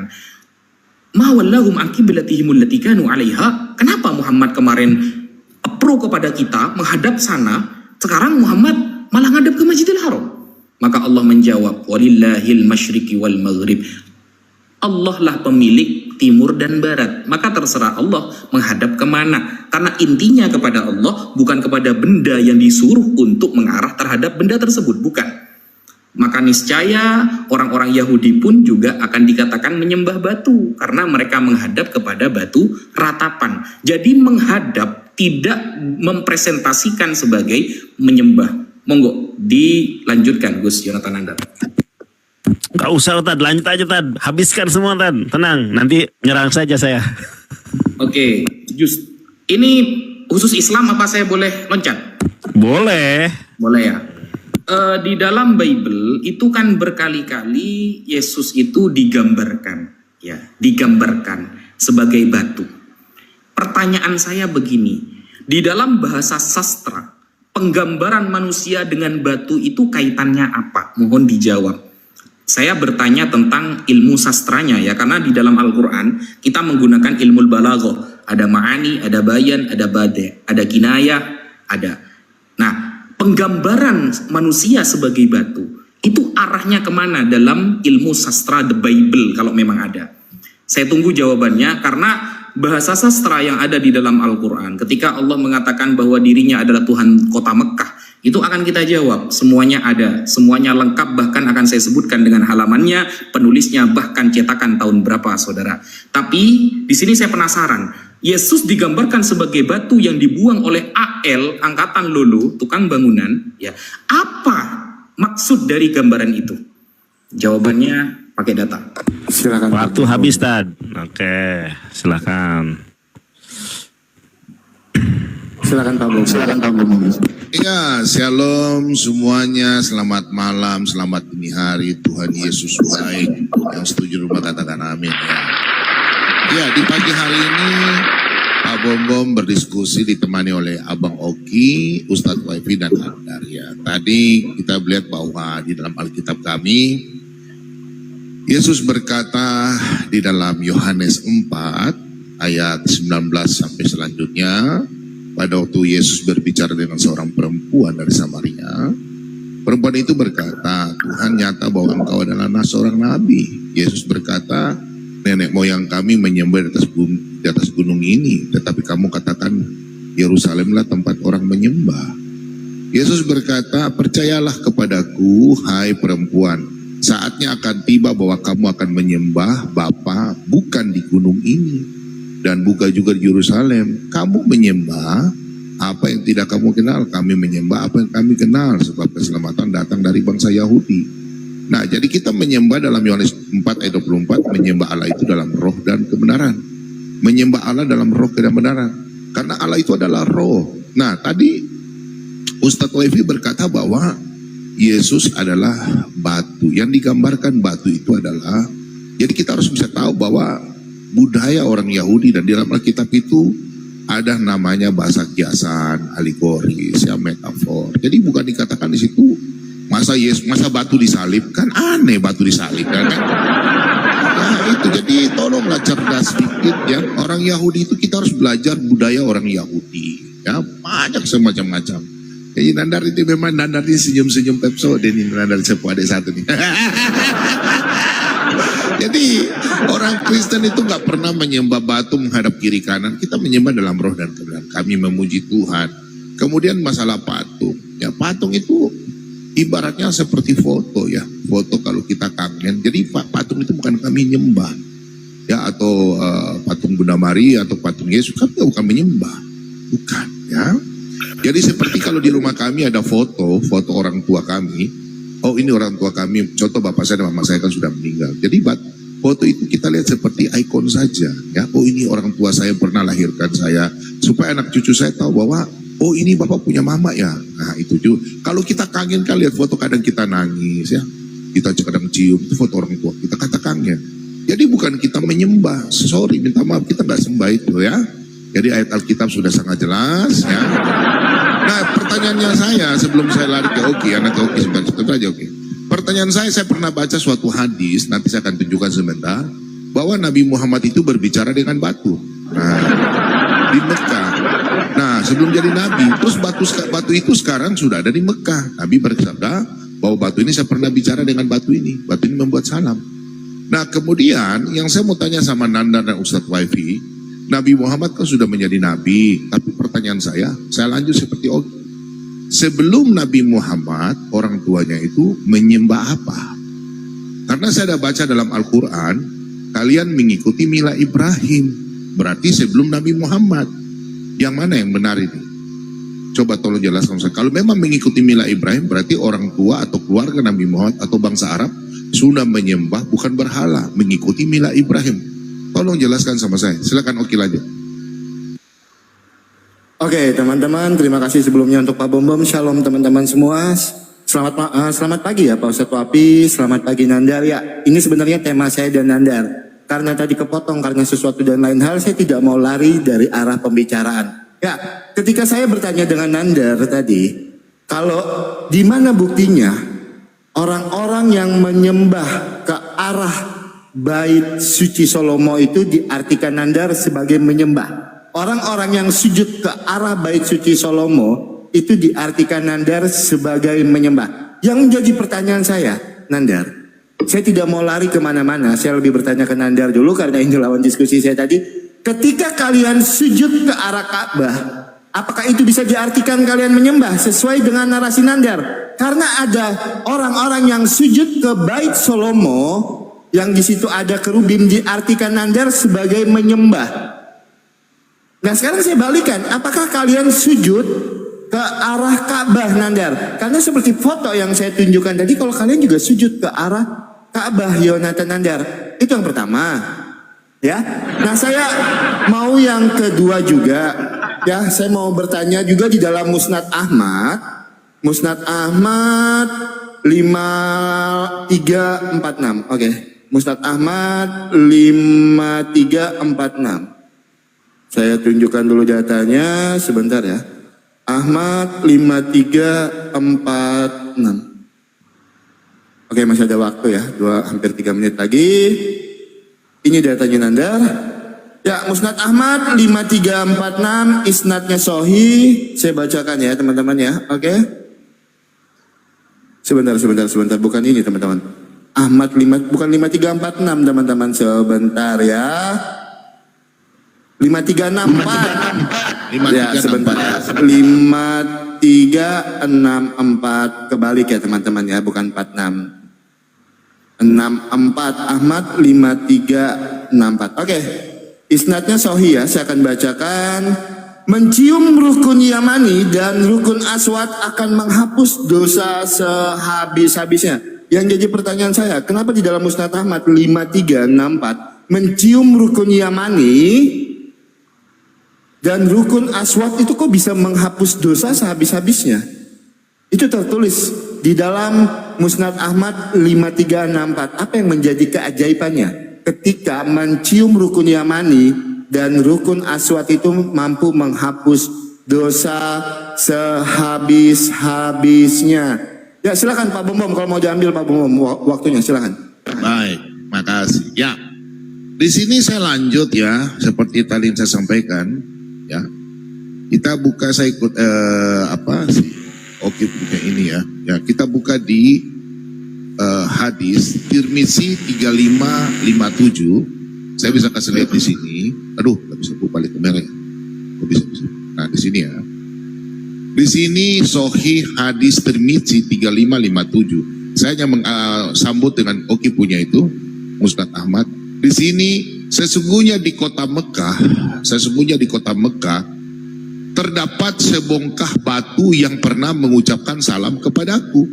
mengatakan, ma wallahum an qiblatihim allati kanu 'alaiha. Kenapa Muhammad kemarin pro kepada kita menghadap sana, sekarang Muhammad malah ngadap ke Masjidil Haram? Maka Allah menjawab, walillahil masyriqi wal maghrib. Allah lah pemilik timur dan barat, maka terserah Allah menghadap kemana. Karena intinya kepada Allah, bukan kepada benda yang disuruh untuk mengarah terhadap benda tersebut, bukan. Maka niscaya orang-orang Yahudi pun juga akan dikatakan menyembah batu, karena mereka menghadap kepada batu ratapan. Jadi menghadap tidak mempresentasikan sebagai menyembah. Monggo dilanjutkan Gus Yonatan Andar. Gak usah Tad, lanjut aja Tad, habiskan semua Tad, tenang, nanti nyerang saja saya. Oke, ini khusus Islam apa saya boleh loncat? Boleh. Boleh ya. Di dalam Bible itu kan berkali-kali Yesus itu digambarkan, ya, digambarkan sebagai batu. Pertanyaan saya begini, di dalam bahasa sastra, penggambaran manusia dengan batu itu kaitannya apa? Mohon dijawab. Saya bertanya tentang ilmu sastranya ya, karena di dalam Al-Quran kita menggunakan ilmu balaghah. Ada ma'ani, ada bayan, ada bade, ada kinayah, ada. Nah, penggambaran manusia sebagai batu, itu arahnya kemana dalam ilmu sastra the Bible kalau memang ada? Saya tunggu jawabannya, karena bahasa sastra yang ada di dalam Al-Quran, ketika Allah mengatakan bahwa dirinya adalah Tuhan kota Mekah, itu akan kita jawab, semuanya ada, semuanya lengkap, bahkan akan saya sebutkan dengan halamannya, penulisnya, bahkan cetakan tahun berapa saudara. Tapi di sini saya penasaran, Yesus digambarkan sebagai batu yang dibuang oleh AL, angkatan Lolo, tukang bangunan, ya. Apa maksud dari gambaran itu? Jawabannya pakai data. Silakan. Waktu habis Tad. Oke, silakan. Silakan Pak Bob. Silakan Pak Bob. Ya, shalom semuanya, selamat malam, selamat dini hari, Tuhan Yesus baik. Yang setuju rumah katakan amin ya. Ya, di pagi hari ini Pak Bom berdiskusi ditemani oleh Abang Oki, Ustadz Waifi dan Andaria. Tadi kita melihat bahwa di dalam Alkitab kami, Yesus berkata di dalam Yohanes 4 ayat 19 sampai selanjutnya, pada waktu Yesus berbicara dengan seorang perempuan dari Samaria, perempuan itu berkata, Tuhan nyata bahwa engkau adalah seorang nabi. Yesus berkata, nenek moyang kami menyembah di atas gunung ini, tetapi kamu katakan Yerusalemlah tempat orang menyembah. Yesus berkata, percayalah kepadaku, hai perempuan, saatnya akan tiba bahwa kamu akan menyembah Bapa bukan di gunung ini dan bukan juga di Yerusalem. Kamu menyembah apa yang tidak kamu kenal, kami menyembah apa yang kami kenal, sebab keselamatan datang dari bangsa Yahudi. Nah, jadi kita menyembah dalam Yohanes 4 ayat 24, menyembah Allah itu dalam roh dan kebenaran. Menyembah Allah dalam roh dan kebenaran. Karena Allah itu adalah roh. Nah, tadi Ustadz Levi berkata bahwa Yesus adalah batu. Yang digambarkan batu itu adalah, jadi kita harus bisa tahu bahwa budaya orang Yahudi dan di dalam Alkitab itu ada namanya bahasa kiasan, alegoris, ya, metafor. Jadi bukan dikatakan di situ masa batu disalib, kan aneh batu disalib kan? Nah itu, jadi tolonglah cerdas sedikit ya. Orang Yahudi itu kita harus belajar budaya orang Yahudi ya, banyak semacam-macam. Jadi Nandar itu memang Nandar ini senyum-senyum pepso, dan ini Nandar sepuh ada satu nih. Jadi orang Kristen itu nggak pernah menyembah batu menghadap kiri kanan. Kita menyembah dalam roh dan kebenaran. Kami memuji Tuhan. Kemudian masalah patung. Ya, patung itu ibaratnya seperti foto ya. Foto kalau kita kangen. Jadi patung itu bukan kami nyembah. Ya, atau patung Bunda Maria atau patung Yesus, kami bukan menyembah. Bukan ya. Jadi seperti kalau di rumah kami ada foto orang tua kami. Oh, ini orang tua kami, contoh bapak saya dan mama saya kan sudah meninggal. Jadi foto itu kita lihat seperti ikon saja ya. Oh, ini orang tua saya pernah lahirkan saya, supaya anak cucu saya tahu bahwa oh, ini bapak punya mama ya. Nah itu juga. Kalau kita kangen kan lihat foto, kadang kita nangis ya, kita kadang cium, itu foto orang tua kita, kata kangen. Jadi bukan kita menyembah, sorry minta maaf, kita nggak sembah itu ya. Jadi ayat Alkitab sudah sangat jelas ya. Nah, pertanyaannya saya sebelum saya lari ke Oki, anak Oki sebentar aja Oki. Pertanyaan saya pernah baca suatu hadis, nanti saya akan tunjukkan sebentar. bahwa Nabi Muhammad itu berbicara dengan batu. Nah, di Mekah. Nah, sebelum jadi Nabi, terus batu itu sekarang sudah ada di Mekah. Nabi bersabda bahwa batu ini saya pernah bicara dengan batu ini. Batu ini membuat salam. Nah, kemudian yang saya mau tanya sama Nanda dan Ustadz Waifi, Nabi Muhammad kan sudah menjadi Nabi. Tapi pertanyaan saya lanjut seperti sebelum Nabi Muhammad, orang tuanya itu menyembah apa? Karena saya ada baca dalam Al-Quran, kalian mengikuti mila Ibrahim. Berarti sebelum Nabi Muhammad. Yang mana yang benar ini? Coba tolong jelaskan. Kalau memang mengikuti mila Ibrahim, berarti orang tua atau keluarga Nabi Muhammad atau bangsa Arab sudah menyembah bukan berhala, mengikuti mila Ibrahim. Tolong jelaskan sama saya. Silakan Oki lanjut. Oke, teman-teman, terima kasih sebelumnya untuk Pak Bom. Shalom teman-teman semua. Selamat pagi ya Pak Ustadz Wapi, selamat pagi Nandar. Ya, ini sebenarnya tema saya dan Nandar. Karena tadi kepotong karena sesuatu dan lain hal, saya tidak mau lari dari arah pembicaraan. Ya, ketika saya bertanya dengan Nandar tadi, kalau di mana buktinya orang-orang yang menyembah ke arah Bait Suci Salomo itu diartikan Nandar sebagai menyembah. Orang-orang yang sujud ke arah Bait Suci Salomo itu diartikan Nandar sebagai menyembah. Yang menjadi pertanyaan saya, Nandar, saya tidak mau lari kemana-mana, saya lebih bertanya ke Nandar dulu karena ini lawan diskusi saya tadi. Ketika kalian sujud ke arah Ka'bah, apakah itu bisa diartikan kalian menyembah sesuai dengan narasi Nandar? Karena ada orang-orang yang sujud ke Bait Salomo, yang di situ ada kerubim, diartikan Nandar sebagai menyembah. Nah sekarang saya balikan, apakah kalian sujud ke arah Ka'bah Nandar? Karena seperti foto yang saya tunjukkan tadi, kalau kalian juga sujud ke arah Ka'bah Yonatan Nandar. Itu yang pertama. Ya. Nah, saya mau yang kedua juga. Ya, saya mau bertanya juga di dalam Musnad Ahmad. Musnad Ahmad 5346. Oke. Musnad Ahmad 5346. Saya tunjukkan dulu datanya sebentar ya. Ahmad 5346. Oke, masih ada waktu ya, hampir 3 menit lagi. Ini datanya Nandar. Ya, Musnad Ahmad 5346, isnadnya Sahih. Saya bacakan ya teman-teman ya, oke. Sebentar, bukan ini teman-teman. Ahmad bukan 5346 teman-teman, sebentar ya. 5364. Ya, sebentar ya. 5364, kebalik ya teman-teman ya, bukan 46. 64 Ahmad 5364. Oke. Isnadnya Sahih ya, saya akan bacakan. Mencium rukun Yamani dan rukun Aswad akan menghapus dosa sehabis-habisnya. Yang jadi pertanyaan saya, kenapa di dalam Musnad Ahmad 5364 mencium rukun Yamani dan rukun Aswad itu kok bisa menghapus dosa sehabis-habisnya? Itu tertulis di dalam Musnad Ahmad 5364. Apa yang menjadi keajaibannya ketika mencium rukun Yamani dan rukun Aswad itu mampu menghapus dosa sehabis-habisnya? Ya silakan Pak Bom, kalau mau diambil Pak Bom waktunya silakan. Baik, makasih. Ya, di sini saya lanjut ya, seperti tadi saya sampaikan. Ya, kita buka, saya ikut Oke punya ini ya. Ya, kita buka di hadis Tirmizi 3557. Saya bisa kasih lihat di sini. Aduh, nggak bisa buka balik kamera ya. Oh, bisa. Nah, di sini ya. Di sini Sahih hadis Tirmizi 3557. Saya hanya sambut dengan Oki punya itu, Musnad Ahmad. Di sini sesungguhnya di kota Mekah terdapat sebongkah batu yang pernah mengucapkan salam kepadaku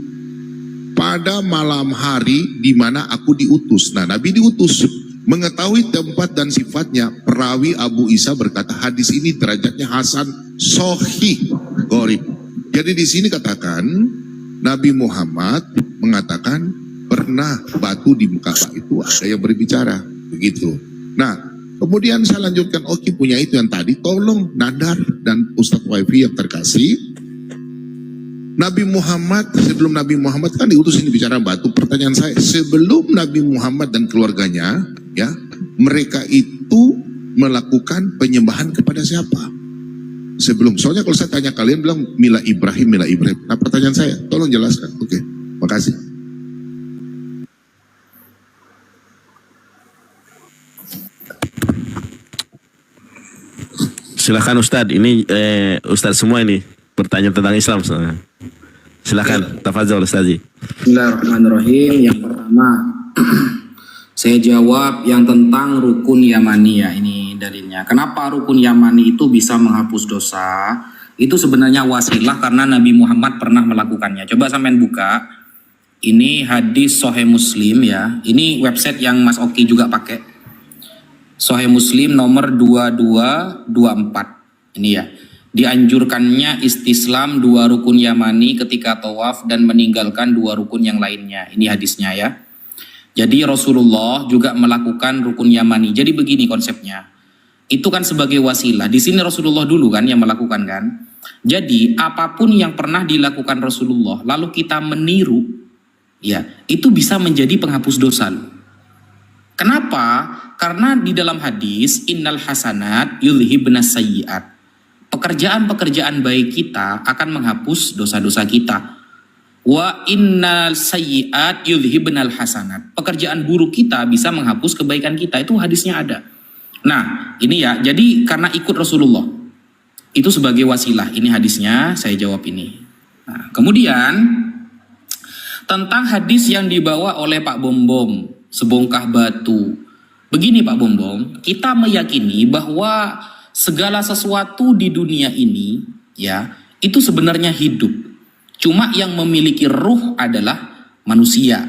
pada malam hari di mana aku diutus. Nah, Nabi diutus. Mengetahui tempat dan sifatnya, perawi Abu Isa berkata hadis ini derajatnya hasan sahih gharib. Jadi di sini katakan Nabi Muhammad mengatakan pernah batu di Ka'bah itu ada yang berbicara begitu. Nah, kemudian saya lanjutkan, Oki punya itu yang tadi, tolong Nandar dan Ustadz Waifi yang terkasih. Nabi Muhammad, sebelum Nabi Muhammad kan diutus ini bicara batu. Pertanyaan saya, sebelum Nabi Muhammad dan keluarganya ya mereka itu melakukan penyembahan kepada siapa? Sebelum, soalnya kalau saya tanya kalian bilang Mila Ibrahim. Nah pertanyaan saya, tolong jelaskan. Oke, makasih. Silakan Ustadz, ini Ustadz semua ini bertanya tentang Islam soalnya. Silakan, tafadzol Ustadz. Bismillahirrahmanirrahim. Yang pertama, saya jawab yang tentang rukun Yamani ya, ini dalilnya. Kenapa rukun Yamani itu bisa menghapus dosa? Itu sebenarnya wasilah karena Nabi Muhammad pernah melakukannya. Coba sampean buka. Ini hadis Sahih Muslim ya. Ini website yang Mas Oki juga pakai. Sahih Muslim nomor 2224. Ini ya. Dianjurkannya istislam 2 rukun Yamani ketika tawaf dan meninggalkan 2 rukun yang lainnya. Ini hadisnya ya. Jadi Rasulullah juga melakukan rukun Yamani. Jadi begini konsepnya. Itu kan sebagai wasilah. Di sini Rasulullah dulu kan yang melakukan kan. Jadi apapun yang pernah dilakukan Rasulullah lalu kita meniru, ya itu bisa menjadi penghapus dosa. Kenapa? Karena di dalam hadis innal hasanat yudhibnas sayyiat. Pekerjaan-pekerjaan baik kita akan menghapus dosa-dosa kita. Wa innal sayyiat yudhibnal hasanat. Pekerjaan buruk kita bisa menghapus kebaikan kita. Itu hadisnya ada. Nah, ini ya. Jadi karena ikut Rasulullah. Itu sebagai wasilah. Ini hadisnya, saya jawab ini. Nah, kemudian tentang hadis yang dibawa oleh Pak Bombom, sebongkah batu. Begini Pak Bombom, kita meyakini bahwa segala sesuatu di dunia ini ya, itu sebenarnya hidup. Cuma yang memiliki ruh adalah manusia.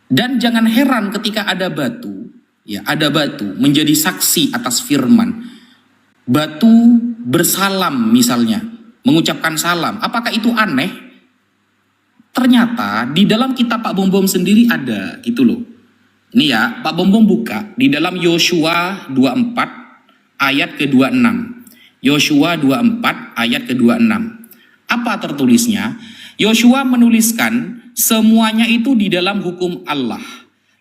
Dan jangan heran ketika ada batu, ya, ada batu menjadi saksi atas firman. Batu bersalam misalnya, mengucapkan salam. Apakah itu aneh? Ternyata di dalam kitab Pak Bombom sendiri ada, gitu loh. Ini ya, Pak Bombom buka di dalam Yosua 24 ayat ke-26. Yosua 24 ayat ke-26. Apa tertulisnya? Yosua menuliskan semuanya itu di dalam hukum Allah.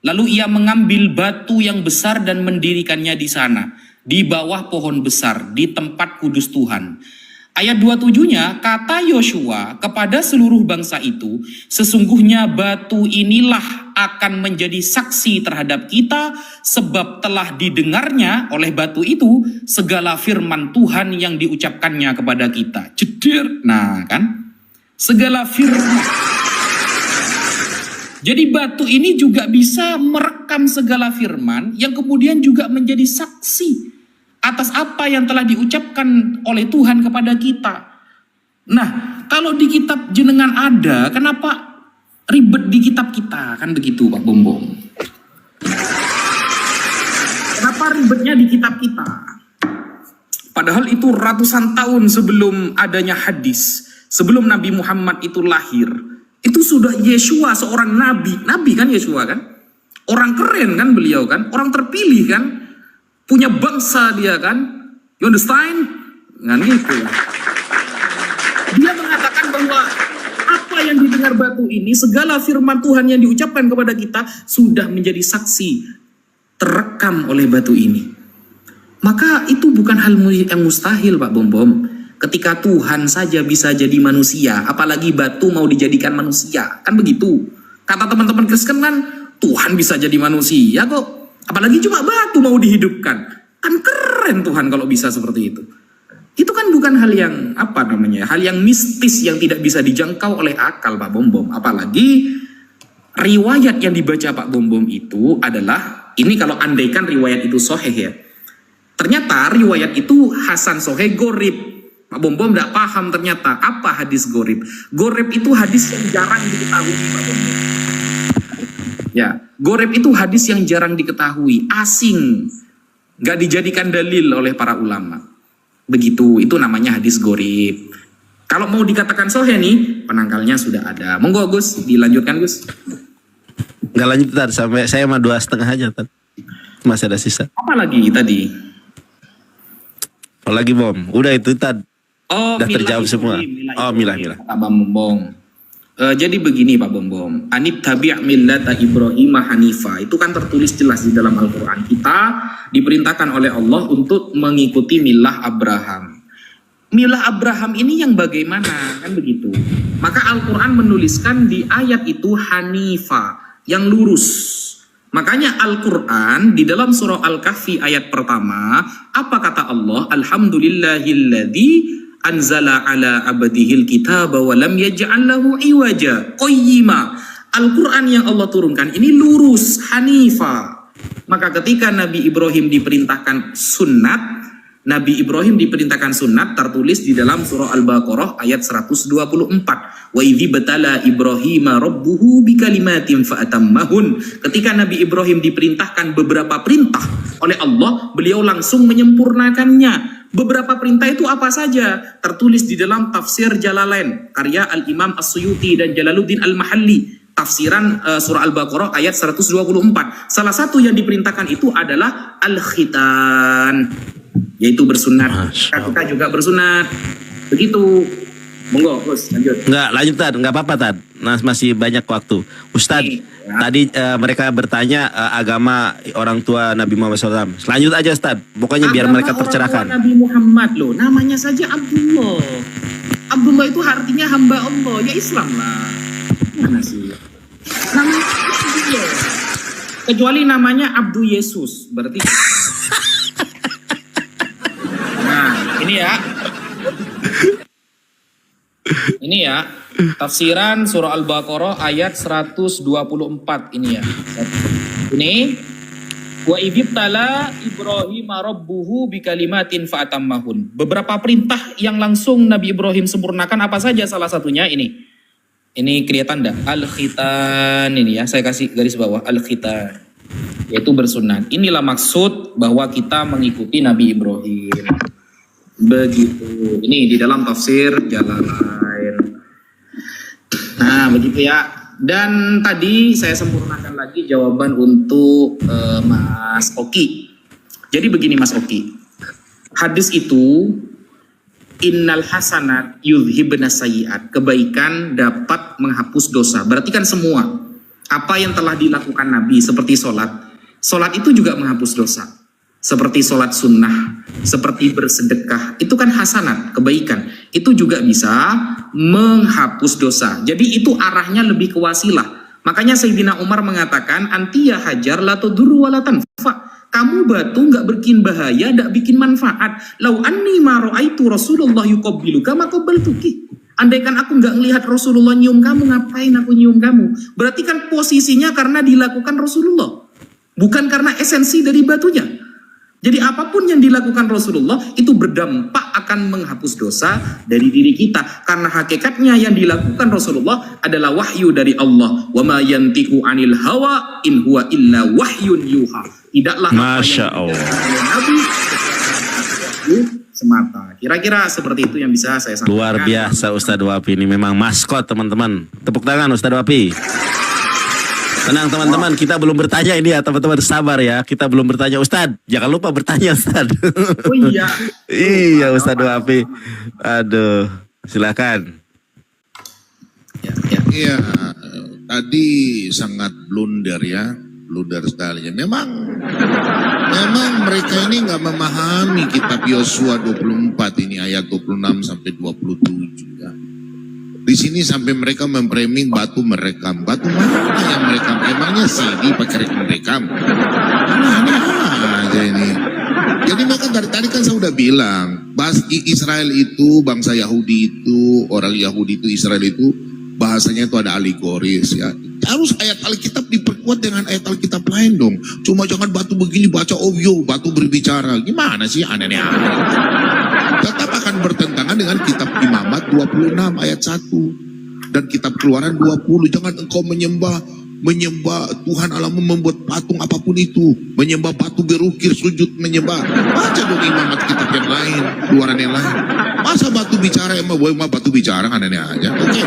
Lalu ia mengambil batu yang besar dan mendirikannya di sana, di bawah pohon besar, di tempat kudus Tuhan. Ayat 27-nya, kata Yosua kepada seluruh bangsa itu, sesungguhnya batu inilah akan menjadi saksi terhadap kita, sebab telah didengarnya oleh batu itu segala firman Tuhan yang diucapkannya kepada kita. Jedir. Nah kan, segala firman. Jadi batu ini juga bisa merekam segala firman yang kemudian juga menjadi saksi atas apa yang telah diucapkan oleh Tuhan kepada kita. Nah, kalau di kitab jenengan ada, kenapa ribet di kitab kita? Kan begitu Pak Bombom. Kenapa ribetnya di kitab kita? Padahal itu ratusan tahun sebelum adanya hadis, sebelum Nabi Muhammad itu lahir. Itu sudah Yeshua seorang nabi. Nabi kan Yeshua kan? Orang keren kan beliau kan? Orang terpilih kan? Punya bangsa dia kan, you understand? Nggak gitu. Dia mengatakan bahwa apa yang didengar batu ini, segala firman Tuhan yang diucapkan kepada kita sudah menjadi saksi terekam oleh batu ini. Maka itu bukan hal yang mustahil Pak Bombom. Ketika Tuhan saja bisa jadi manusia, apalagi batu mau dijadikan manusia, kan begitu. Kata teman-teman Kristen kan, Tuhan bisa jadi manusia kok. Apalagi cuma batu mau dihidupkan. Kan keren Tuhan kalau bisa seperti itu. Itu kan bukan hal yang hal yang mistis yang tidak bisa dijangkau oleh akal Pak Bombom. Apalagi riwayat yang dibaca Pak Bombom itu adalah, ini kalau andaikan riwayat itu sahih ya. Ternyata riwayat itu Hasan Sahih Gorib. Pak Bombom tidak paham ternyata apa hadis Gorib. Gorib itu hadis yang jarang diketahui Pak Bombom. Ya, Gorib itu hadis yang jarang diketahui, asing, nggak dijadikan dalil oleh para ulama. Begitu, itu namanya hadis Gorib. Kalau mau dikatakan sahih nih, penangkalnya sudah ada. Monggo Gus, dilanjutkan Gus. Nggak lanjut Tad, sampai saya mah 2,5 aja Tad. Masih ada sisa. Apa lagi tadi? Oh lagi Bom, udah itu Tad. Oh, udah terjawab semua. Milah. Oh Milah. Kata Bang Bombong. Jadi begini Pak Bom, Anit tabi' millata Ibrahim Hanifa, itu kan tertulis jelas di dalam Al-Quran. Kita diperintahkan oleh Allah untuk mengikuti milah Abraham. Milah Abraham ini yang bagaimana, kan begitu. Maka Al-Quran menuliskan di ayat itu Hanifa, yang lurus. Makanya Al-Quran di dalam surah Al-Kahfi ayat pertama, apa kata Allah? Alhamdulillahilladzi anzala ala abdihil kitaba wa lam yaj'al lahu iwaja qayyima. Al-Quran yang Allah turunkan ini lurus, Hanifa. Maka ketika Nabi Ibrahim diperintahkan sunat, Nabi Ibrahim diperintahkan sunat tertulis di dalam surah Al-Baqarah ayat 124. Wa idzi batala Ibrahima rabbuhu bikalimatin fa'atammahun. Ketika Nabi Ibrahim diperintahkan beberapa perintah oleh Allah, beliau langsung menyempurnakannya. Beberapa perintah itu apa saja? Tertulis di dalam tafsir Jalalain, karya Al-Imam As-Suyuti dan Jalaluddin Al-Mahalli. Tafsiran surah Al-Baqarah ayat 124. Salah satu yang diperintahkan itu adalah Al-Khitan, yaitu bersunat. Kita juga bersunat. Begitu. Monggo, Gus, lanjut. Enggak, lanjut Tad, enggak apa-apa Tad. Nah, masih banyak waktu. Ustadz, tadi mereka bertanya agama orang tua Nabi Muhammad SAW. Lanjut aja Ustadz, pokoknya biar agama mereka tercerahkan. Orang tua Nabi Muhammad loh, namanya saja Abdullah. Abdullah itu artinya hamba Allah, ya Islam lah. Mana sih? Namanya Abdullah. Kecuali namanya Abdu Yesus, berarti. Nah, ini ya. Ini ya, tafsiran surah Al-Baqarah ayat 124 ini ya. Ini wa ibtala Ibrahim rabbuhu bikalimatin fa'atammahun. Beberapa perintah yang langsung Nabi Ibrahim sempurnakan apa saja, salah satunya ini. Ini kelihatan enggak? Al-Khitan ini ya, saya kasih garis bawah Al-Khitan. Yaitu bersunat. Inilah maksud bahwa kita mengikuti Nabi Ibrahim. Begitu. Ini di dalam tafsir Jalalain. Nah, begitu ya. Dan tadi saya sempurnakan lagi jawaban untuk Mas Oki. Jadi begini Mas Oki. Hadis itu innal hasanat yudhibna sayyi'at. Kebaikan dapat menghapus dosa. Berarti kan semua apa yang telah dilakukan Nabi seperti sholat. Sholat itu juga menghapus dosa. Seperti sholat sunnah, seperti bersedekah, itu kan hasanat, kebaikan. Itu juga bisa menghapus dosa. Jadi itu arahnya lebih ke wasilah. Makanya Sayyidina Umar mengatakan, antiya hajar la tudurru wa la tanfa. Kamu batu nggak bikin bahaya, nggak bikin manfaat. Lau anni ma ra'aitu Rasulullah yuqabbilu kama qabbaltuki. Andaikan aku nggak ngelihat Rasulullah nyium kamu, ngapain aku nyium kamu? Berarti kan posisinya karena dilakukan Rasulullah, bukan karena esensi dari batunya. Jadi apapun yang dilakukan Rasulullah itu berdampak akan menghapus dosa dari diri kita. Karena hakikatnya yang dilakukan Rasulullah adalah wahyu dari Allah. Wa ma yantiqu 'anil hawa in huwa illa wahyun yuha. Tidaklah Masya Allah. Nabi semata. Kira-kira seperti itu yang bisa saya sampaikan. Luar biasa Ustadz Wapi ini memang maskot teman-teman. Tepuk tangan Ustadz Wapi. Tenang teman-teman, kita belum bertanya ini ya teman-teman, sabar ya. Kita belum bertanya Ustadz, jangan lupa bertanya Ustadz. Oh iya. Iya Ustadz Wapi. Aduh, silakan. Iya, tadi sangat blunder ya, blunder sekali. Memang mereka ini nggak memahami kitab Yosua 24 ini ayat 26 sampai 27 ya. Di sini sampai mereka memframing batu merekam. Batu mana yang merekam? Emangnya CD pakai merekam? Mana aja ini. Jadi mereka dari tadi kan saya udah bilang, Israel itu, bangsa Yahudi itu, orang Yahudi itu, Israel itu, bahasanya itu ada alegoris ya. Harus ayat Alkitab diperkuat dengan ayat Alkitab lain dong. Cuma jangan batu begini baca batu berbicara. Gimana sih aneh-aneh. Tetap akan bertentangan dengan kitab Imamat 26 ayat 1 dan kitab Keluaran 20. Jangan engkau menyembah Tuhan Allahmu membuat patung apapun itu, menyembah batu berukir, sujud menyembah. Baca dong Imamat kitab yang lain, Keluaran yang lain. Masa batu bicara emang batu bicara aneh-aneh aja. Oke.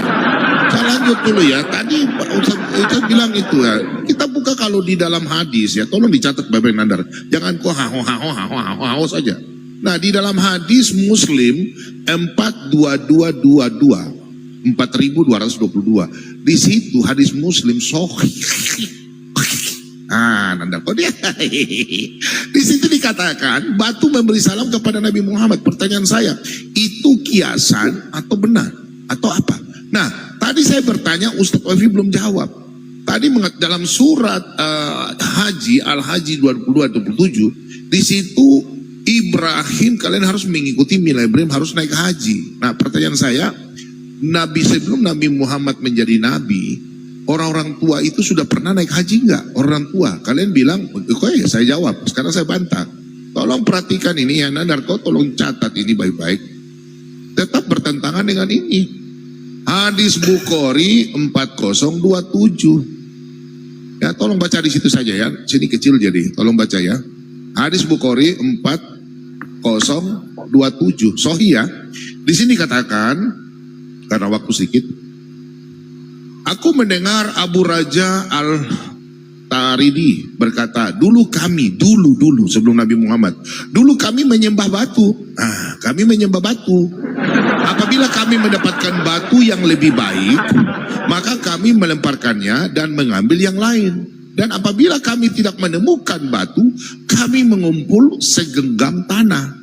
Saya lanjut dulu ya. Tadi Ustaz bilang itu ya. Kita buka kalau di dalam hadis ya, tolong dicatat Bapak Nandar. Jangan kok haho saja. Nah, di dalam hadis Muslim 42222 4222. Di situ hadis Muslim sahih. Nanda kok dia. Di situ dikatakan batu memberi salam kepada Nabi Muhammad. Pertanyaan saya, itu kiasan atau benar atau apa? Nah, tadi saya bertanya, Ustadz Wafi belum jawab. Tadi dalam surat Haji Al-Haji 22-27, di situ Ibrahim, kalian harus mengikuti mila Ibrahim, harus naik haji. Nah, pertanyaan saya, Nabi sebelum Nabi Muhammad menjadi nabi, orang-orang tua itu sudah pernah naik haji enggak? Orang tua, kalian bilang, kok ya saya jawab, sekarang saya bantah. Tolong perhatikan ini ya, Nandar, kau tolong catat ini baik-baik. Tetap bertentangan dengan ini. Hadis Bukhari 4027. Ya, tolong baca di situ saja ya. Sini kecil jadi, tolong baca ya. Hadis Bukhari 4027. Sahih ya. Di sini katakan, karena waktu sedikit, aku mendengar Abu Raja Al-Taridi berkata, dulu sebelum Nabi Muhammad, dulu kami menyembah batu. Kami menyembah batu. Apabila kami mendapatkan batu yang lebih baik, maka kami melemparkannya dan mengambil yang lain. Dan apabila kami tidak menemukan batu, kami mengumpul segenggam tanah.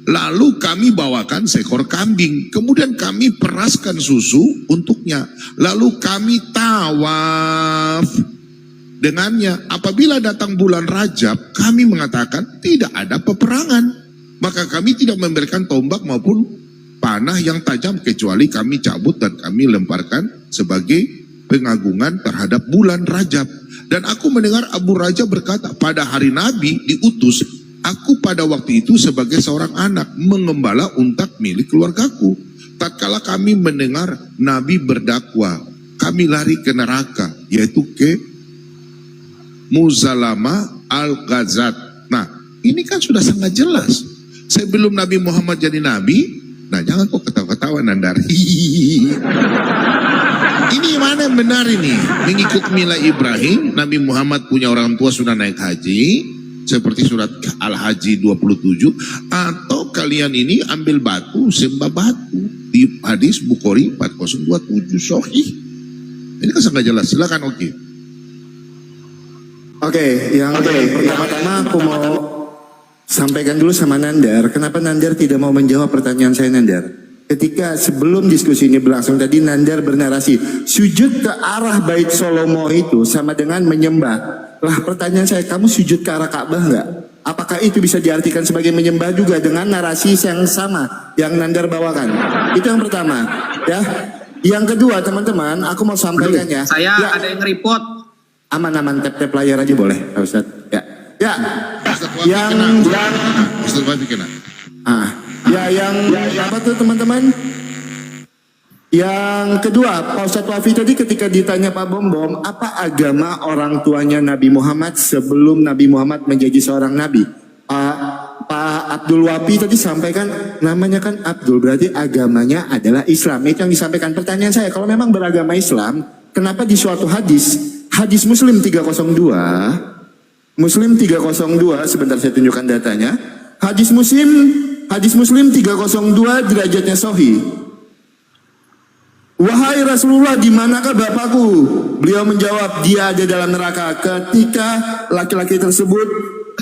Lalu kami bawakan seekor kambing, kemudian kami peraskan susu untuknya. Lalu kami tawaf dengannya. Apabila datang bulan Rajab, kami mengatakan tidak ada peperangan. Maka kami tidak memberikan tombak maupun panah yang tajam, kecuali kami cabut dan kami lemparkan sebagai pengagungan terhadap bulan Rajab. Dan aku mendengar Abu Raja berkata, pada hari Nabi diutus, aku pada waktu itu sebagai seorang anak mengembala unta milik keluargaku. Tatkala kami mendengar Nabi berdakwah, kami lari ke neraka, yaitu ke Muzalama Al-Ghazat. Nah, ini kan sudah sangat jelas. Sebelum Nabi Muhammad jadi Nabi, nah jangan kok ketawa-ketawa Nandar. Ini mana yang benar ini? Mengikut mila Ibrahim, Nabi Muhammad punya orang tua sudah naik haji, seperti surat Al-Haji 27, atau kalian ini ambil batu, sembah batu di hadis Bukhari 4027 sahih. Ini kan sangat jelas. Silakan Oke, yang pertama-tama aku mau sampaikan dulu sama Nandar, kenapa Nandar tidak mau menjawab pertanyaan saya, Nandar? Ketika sebelum diskusi ini berlangsung tadi, Nandar bernarasi sujud ke arah Bait Solomo itu sama dengan menyembah. Lah, pertanyaan saya, kamu sujud ke arah Ka'bah enggak? Apakah itu bisa diartikan sebagai menyembah juga dengan narasi yang sama yang Nandar bawakan? Itu yang pertama, ya. Yang kedua, teman-teman, aku mau sampaikan ya. Saya ya, ada yang report. Aman-aman, tap-tap layar aja boleh, Pak Ustadz. Ya. Yang apa tuh teman-teman? Yang kedua, Pak Ustadz Wafi tadi ketika ditanya Pak Bom, apa agama orang tuanya Nabi Muhammad sebelum Nabi Muhammad menjadi seorang nabi? Pak Abdul Wafi tadi sampaikan namanya kan Abdul, berarti agamanya adalah Islam. Itu yang disampaikan. Pertanyaan saya, kalau memang beragama Islam, kenapa di suatu hadis Muslim 302, sebentar saya tunjukkan datanya. Hadis Muslim 302 derajatnya sahih. Wahai Rasulullah, di manakah bapakku? Beliau menjawab, dia ada dalam neraka. Ketika laki-laki tersebut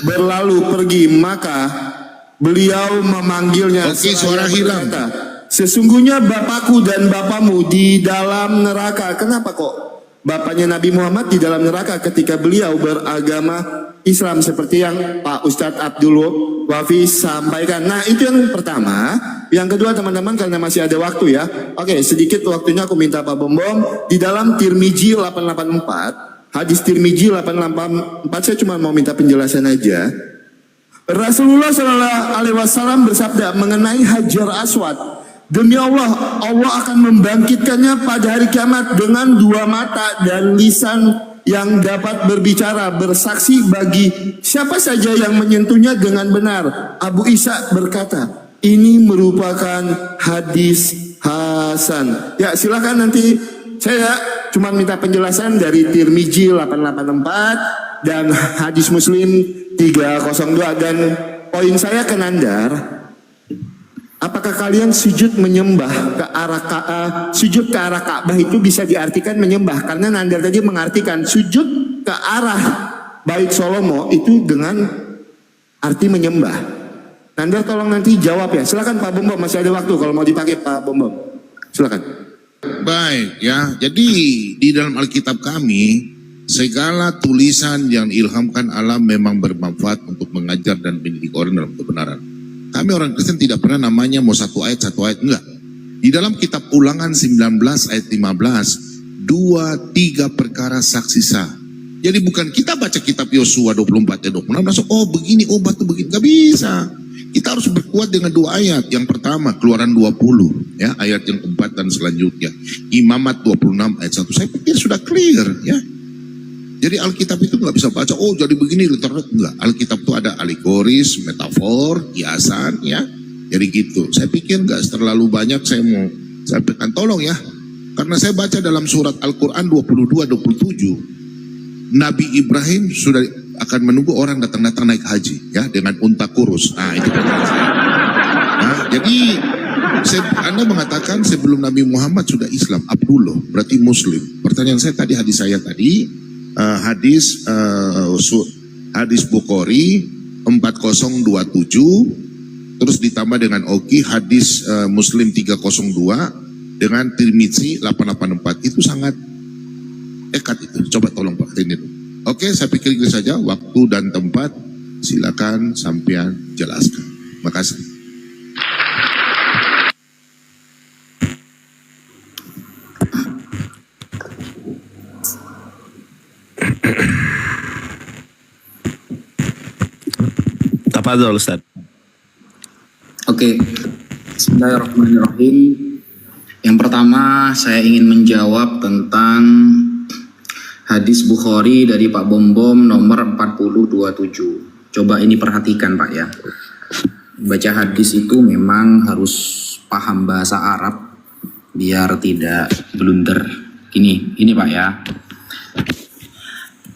berlalu pergi, maka beliau memanggilnya. Oke, suara hilang. Sesungguhnya bapakku dan bapamu di dalam neraka. Kenapa kok bapaknya Nabi Muhammad di dalam neraka ketika beliau beragama Islam seperti yang Pak Ustadz Abdul Wafi sampaikan? Nah, itu yang pertama. Yang kedua, teman-teman, karena masih ada waktu ya. Oke, sedikit waktunya aku minta Pak Bom di dalam Tirmizi 884, hadis Tirmizi 884, saya cuma mau minta penjelasan aja. Rasulullah SAW bersabda mengenai Hajar Aswad, demi Allah, Allah akan membangkitkannya pada hari kiamat dengan dua mata dan lisan yang dapat berbicara, bersaksi bagi siapa saja yang menyentuhnya dengan benar. Abu Isa berkata, ini merupakan hadis hasan. Ya, silakan nanti saya cuma minta penjelasan dari Tirmizi 884 dan hadis Muslim 302. Dan poin saya ke Nandar, apakah kalian sujud menyembah ke sujud ke arah Ka'bah itu bisa diartikan menyembah, karena Nandar tadi mengartikan sujud ke arah Bait Salomo itu dengan arti menyembah. Nandar tolong nanti jawab ya. Silakan Pak Bombom, masih ada waktu kalau mau dipakai Pak Bombom. Silakan. Baik ya, jadi di dalam Alkitab kami segala tulisan yang diilhamkan Allah memang bermanfaat untuk mengajar dan mendidik orang dalam kebenaran. Kami orang Kristen tidak pernah namanya mau satu ayat, enggak. Di dalam kitab Ulangan 19 ayat 15, 2-3 perkara saksi sah. Jadi bukan kita baca kitab Yosua 24 ayat 26 langsung, oh begini, oh batu begini, gak bisa. Kita harus berkuat dengan 2 ayat. Yang pertama Keluaran 20 ya, ayat yang keempat dan selanjutnya. Imamat 26 ayat 1. Saya pikir sudah clear ya. Jadi Alkitab itu nggak bisa baca, oh jadi begini literat, enggak. Alkitab itu ada alegoris, metafor, kiasan ya. Jadi gitu. Saya pikir nggak terlalu banyak saya mau sampaikan. Tolong ya. Karena saya baca dalam surat Al-Quran 22-27. Nabi Ibrahim sudah akan menunggu orang datang-datang naik haji ya dengan unta kurus. Nah itu pertanyaan saya. Nah, jadi Anda mengatakan sebelum Nabi Muhammad sudah Islam, Abdullah berarti Muslim. Pertanyaan saya tadi, hadis saya tadi. Hadis Bukhari 4027 terus ditambah dengan Oki hadis Muslim 302 dengan Tirmidzi 884 itu sangat dekat itu. Coba tolong Pak ini. Oke, saya pikir itu saja, waktu dan tempat silakan sampean jelaskan. Makasih. Tafadhol Ustaz. Oke, bismillahirrahmanirrahim. Yang pertama saya ingin menjawab tentang hadis Bukhari dari Pak Bombom nomor 4027. Coba ini perhatikan Pak ya. Baca hadis itu memang harus paham bahasa Arab biar tidak blunder. Ini Pak ya.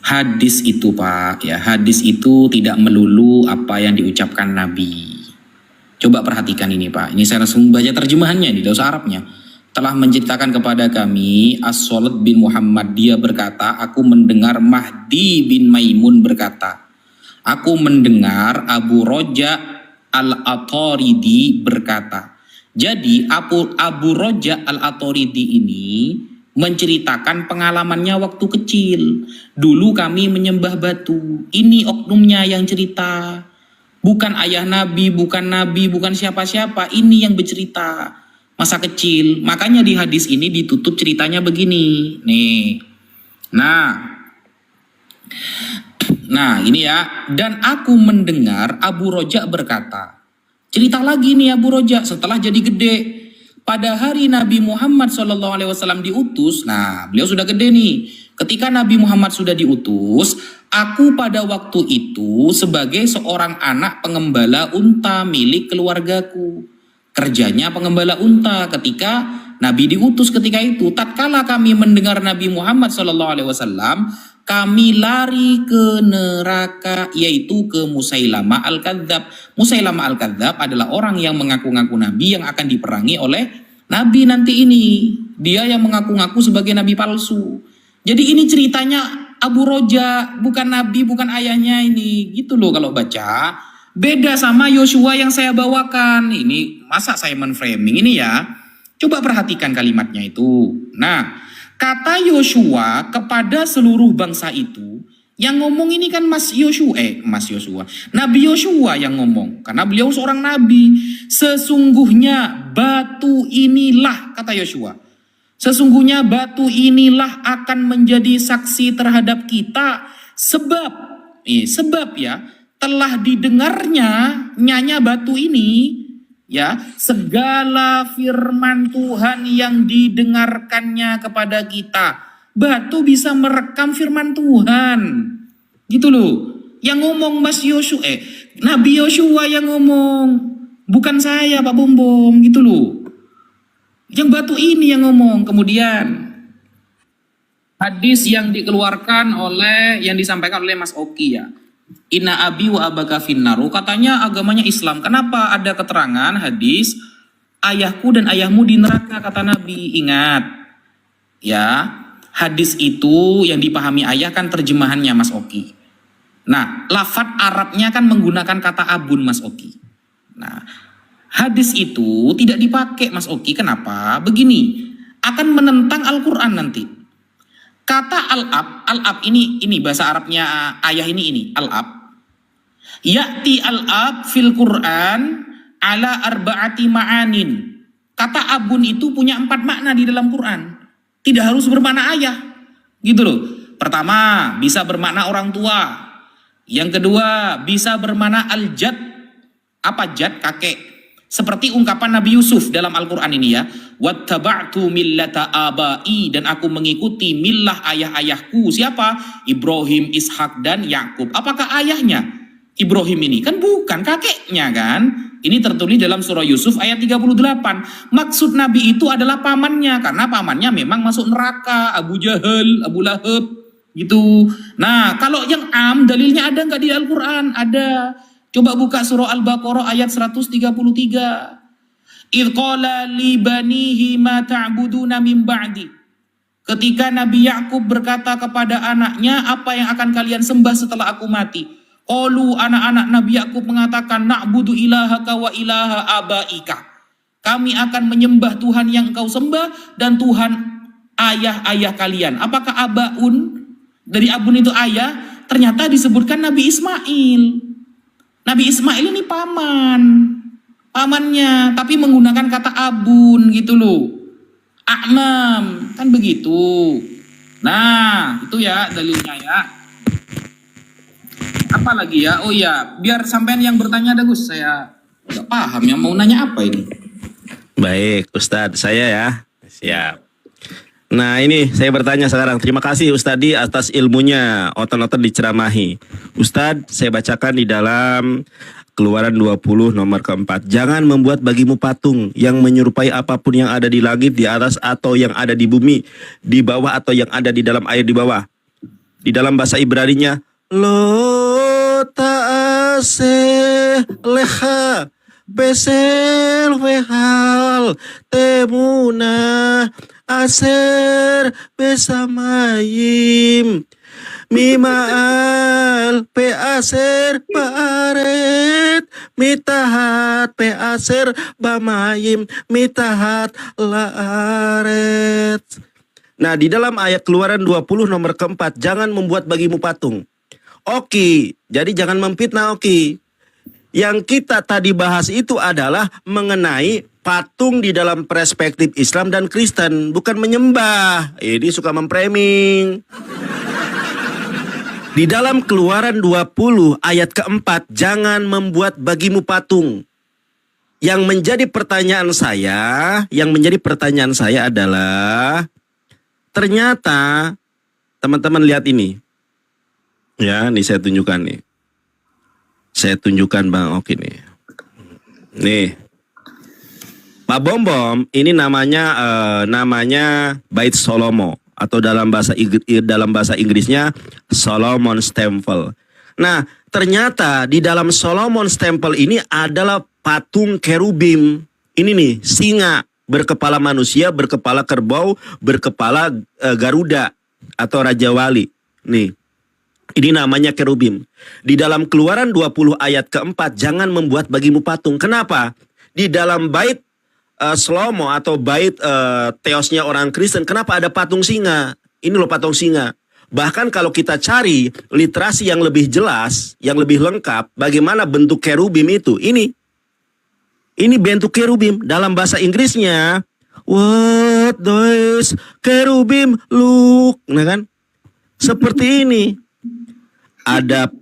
Hadis itu Pak ya, hadis itu tidak melulu apa yang diucapkan Nabi. Coba perhatikan ini Pak, ini saya langsung baca terjemahannya di bahasa Arabnya. Telah menceritakan kepada kami As-Salat bin Muhammad, dia berkata, aku mendengar Mahdi bin Maimun berkata, aku mendengar Abu Roja Al-Ataridi berkata. Jadi Abu Roja Al-Ataridi ini menceritakan pengalamannya waktu kecil. Dulu kami menyembah batu. Ini oknumnya yang cerita. Bukan ayah Nabi, bukan siapa-siapa. Ini yang bercerita. Masa kecil. Makanya di hadis ini ditutup ceritanya begini. Nih. Nah ini ya. Dan aku mendengar Abu Roja berkata. Cerita lagi nih Abu Roja setelah jadi gede. Pada hari Nabi Muhammad SAW diutus, nah beliau sudah gede nih. Ketika Nabi Muhammad sudah diutus, aku pada waktu itu sebagai seorang anak pengembala unta milik keluargaku. Kerjanya pengembala unta ketika Nabi diutus ketika itu. Tatkala kami mendengar Nabi Muhammad SAW, kami lari ke neraka, yaitu ke Musailamah Al-Kadzab. Musailamah Al-Kadzab adalah orang yang mengaku-ngaku Nabi yang akan diperangi oleh Nabi nanti ini. Dia yang mengaku-ngaku sebagai Nabi palsu. Jadi ini ceritanya Abu Roja, bukan Nabi, bukan ayahnya ini. Gitu loh kalau baca. Beda sama Yosua yang saya bawakan. Ini masa saya men-framing ini ya. Coba perhatikan kalimatnya itu. Nah, kata Yosua kepada seluruh bangsa itu, yang ngomong ini kan Nabi Yosua yang ngomong, karena beliau seorang nabi. Sesungguhnya batu inilah, kata Yosua, sesungguhnya batu inilah akan menjadi saksi terhadap kita, sebab ya telah didengarnya nyanya batu ini, ya, segala firman Tuhan yang didengarkannya kepada kita. Batu bisa merekam firman Tuhan. Gitu loh. Yang ngomong Nabi Yosua yang ngomong. Bukan saya Pak Bombom. Gitu loh. Yang batu ini yang ngomong. Kemudian hadis yang dikeluarkan yang disampaikan oleh Mas Oki ya. Inna abi wa abaka finnaru, katanya agamanya Islam. Kenapa ada keterangan hadis ayahku dan ayahmu di neraka, kata Nabi. Ingat, ya, hadis itu yang dipahami ayah kan terjemahannya Mas Oki. Nah, lafadz Arabnya kan menggunakan kata abun, Mas Oki. Nah, hadis itu tidak dipakai, Mas Oki. Kenapa? Begini, akan menentang Al-Quran nanti. Kata al-ab ini bahasa Arabnya ayah ini al-ab. Ya'ti al-ab fil Quran ala arba'ati ma'anin. Kata abun itu punya 4 makna di dalam Quran. Tidak harus bermakna ayah. Gitu loh. Pertama, bisa bermakna orang tua. Yang kedua, bisa bermakna al-jad. Apa jad? Kakek. Seperti ungkapan Nabi Yusuf dalam Al-Quran ini ya. Wattaba'tu millata abai, dan aku mengikuti millah ayah-ayahku. Siapa? Ibrahim, Ishak, dan Yakub. Apakah ayahnya Ibrahim ini? Kan bukan, kakeknya kan. Ini tertulis dalam surah Yusuf ayat 38. Maksud Nabi itu adalah pamannya, karena pamannya memang masuk neraka. Abu Jahal, Abu Lahab, gitu. Nah, kalau yang dalilnya ada nggak di Al-Quran? Ada. Coba buka surah Al-Baqarah ayat 133. Idh qala li banihi ma ta'buduna min ba'di. Ketika Nabi Yakub berkata kepada anaknya, apa yang akan kalian sembah setelah aku mati? Qalu, anak-anak Nabi Yakub mengatakan, na'budu ilahaka wa ilaha abaika. Kami akan menyembah Tuhan yang engkau sembah dan Tuhan ayah-ayah kalian. Apakah abaun? Dari abun itu ayah, ternyata disebutkan Nabi Ismail. Nabi Ismail ini pamannya, tapi menggunakan kata abun gitu loh. A'mam, kan begitu. Nah, itu ya dalilnya ya. Apa lagi ya? Oh ya, biar sampean yang bertanya ada Gus, saya nggak paham yang mau nanya apa ini. Baik, Ustadz, saya ya. Siap. Nah, ini saya bertanya sekarang. Terima kasih Ustadz atas ilmunya, otot-otot diceramahi. Ustadz, saya bacakan di dalam Keluaran 20 nomor keempat. Jangan membuat bagimu patung yang menyerupai apapun yang ada di langit di atas atau yang ada di bumi di bawah atau yang ada di dalam air di bawah. Di dalam bahasa Ibraninya, lo ta'ase leha besel wehal temuna aser besamayim mimaal peaser baaret mitahat peaser bamayim mitahat laaret. Nah, di dalam ayat Keluaran 20 nomor keempat, jangan membuat bagimu patung. Oke, jadi jangan memfitnah, oke. Yang kita tadi bahas itu adalah mengenai patung di dalam perspektif Islam dan Kristen, bukan menyembah. Ini suka memframing. Di dalam Keluaran 20 ayat keempat, jangan membuat bagimu patung. Yang menjadi pertanyaan saya adalah, ternyata teman-teman lihat ini. Ya, ini saya tunjukkan nih. Saya tunjukkan Bang Oki nih. Nih. Pak Bom, ini namanya Bait Solomo atau dalam bahasa Inggrisnya Solomon's Temple. Nah, ternyata di dalam Solomon's Temple ini adalah patung kerubim. Ini nih, singa berkepala manusia, berkepala kerbau, berkepala garuda atau raja wali. Nih. Ini namanya kerubim. Di dalam Keluaran 20 ayat keempat, jangan membuat bagimu patung. Kenapa? Di dalam bait Salomo atau bait teosnya orang Kristen, kenapa ada patung singa? Ini loh patung singa. Bahkan kalau kita cari literasi yang lebih jelas, yang lebih lengkap, bagaimana bentuk kerubim itu? Ini bentuk kerubim. Dalam bahasa Inggrisnya, what does kerubim look? Nah kan? Seperti ini. Ada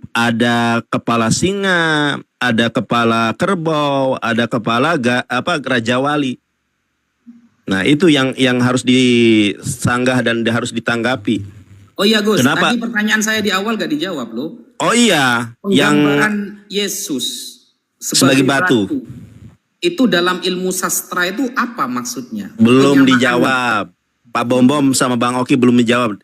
kepala singa, ada kepala kerbau, ada kepala raja wali. Nah, itu yang harus disanggah dan harus ditanggapi. Oh iya Gus, kenapa? Tadi pertanyaan saya di awal gak dijawab loh. Oh iya, penggambaran Yesus sebagai batu. Itu dalam ilmu sastra itu apa maksudnya? Belum dijawab. Pak Bom sama Bang Oki belum dijawab.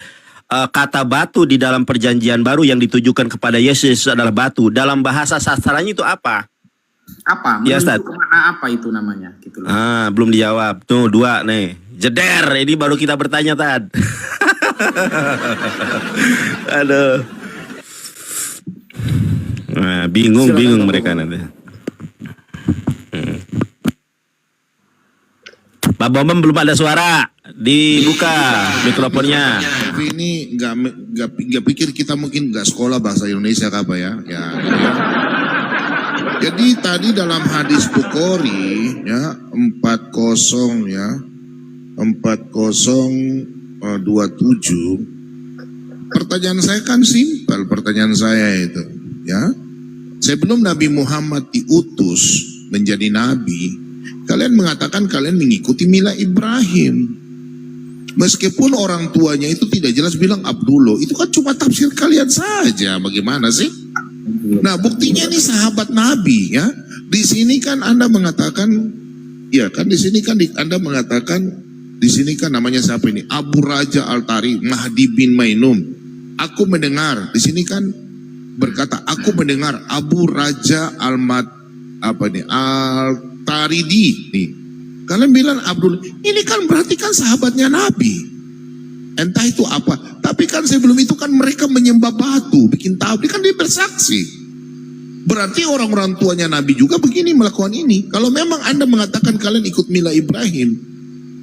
Kata batu di dalam perjanjian baru yang ditujukan kepada Yesus adalah batu. Dalam bahasa sastranya itu apa? Apa? Ya, Ustaz. Menuju kemana apa itu namanya? Gitu loh. Belum dijawab. Tuh 2 nih. Jeder, ini baru kita bertanya Tad. Aduh. Nah, bingung mereka nanti. Pak Bambang belum ada suara. Dibuka mikrofonnya. Tapi ini nggak pikir kita mungkin nggak sekolah bahasa Indonesia apa ya? Ya, gitu ya. Jadi tadi dalam hadis Bukhari ya 40 ya 4027. Pertanyaan saya kan simpel, pertanyaan saya itu ya. Sebelum Nabi Muhammad diutus menjadi nabi, kalian mengatakan kalian mengikuti mila Ibrahim. Meskipun orang tuanya itu tidak jelas bilang Abdullah, itu kan cuma tafsir kalian saja. Bagaimana sih? Nah, buktinya ini sahabat Nabi ya. Di sini kan Anda mengatakan, ya kan di sini kan Anda mengatakan di sini kan namanya siapa ini? Abu Raja Al-Tari, Mahdi bin Mainum. Aku mendengar di sini kan berkata, aku mendengar Abu Raja Al-Taridi nih. Kalian bilang Abdul, ini kan berarti kan sahabatnya Nabi. Entah itu apa. Tapi kan sebelum itu kan mereka menyembah batu, bikin tablik, kan dia bersaksi. Berarti orang-orang tuanya Nabi juga begini melakukan ini. Kalau memang Anda mengatakan kalian ikut mila Ibrahim,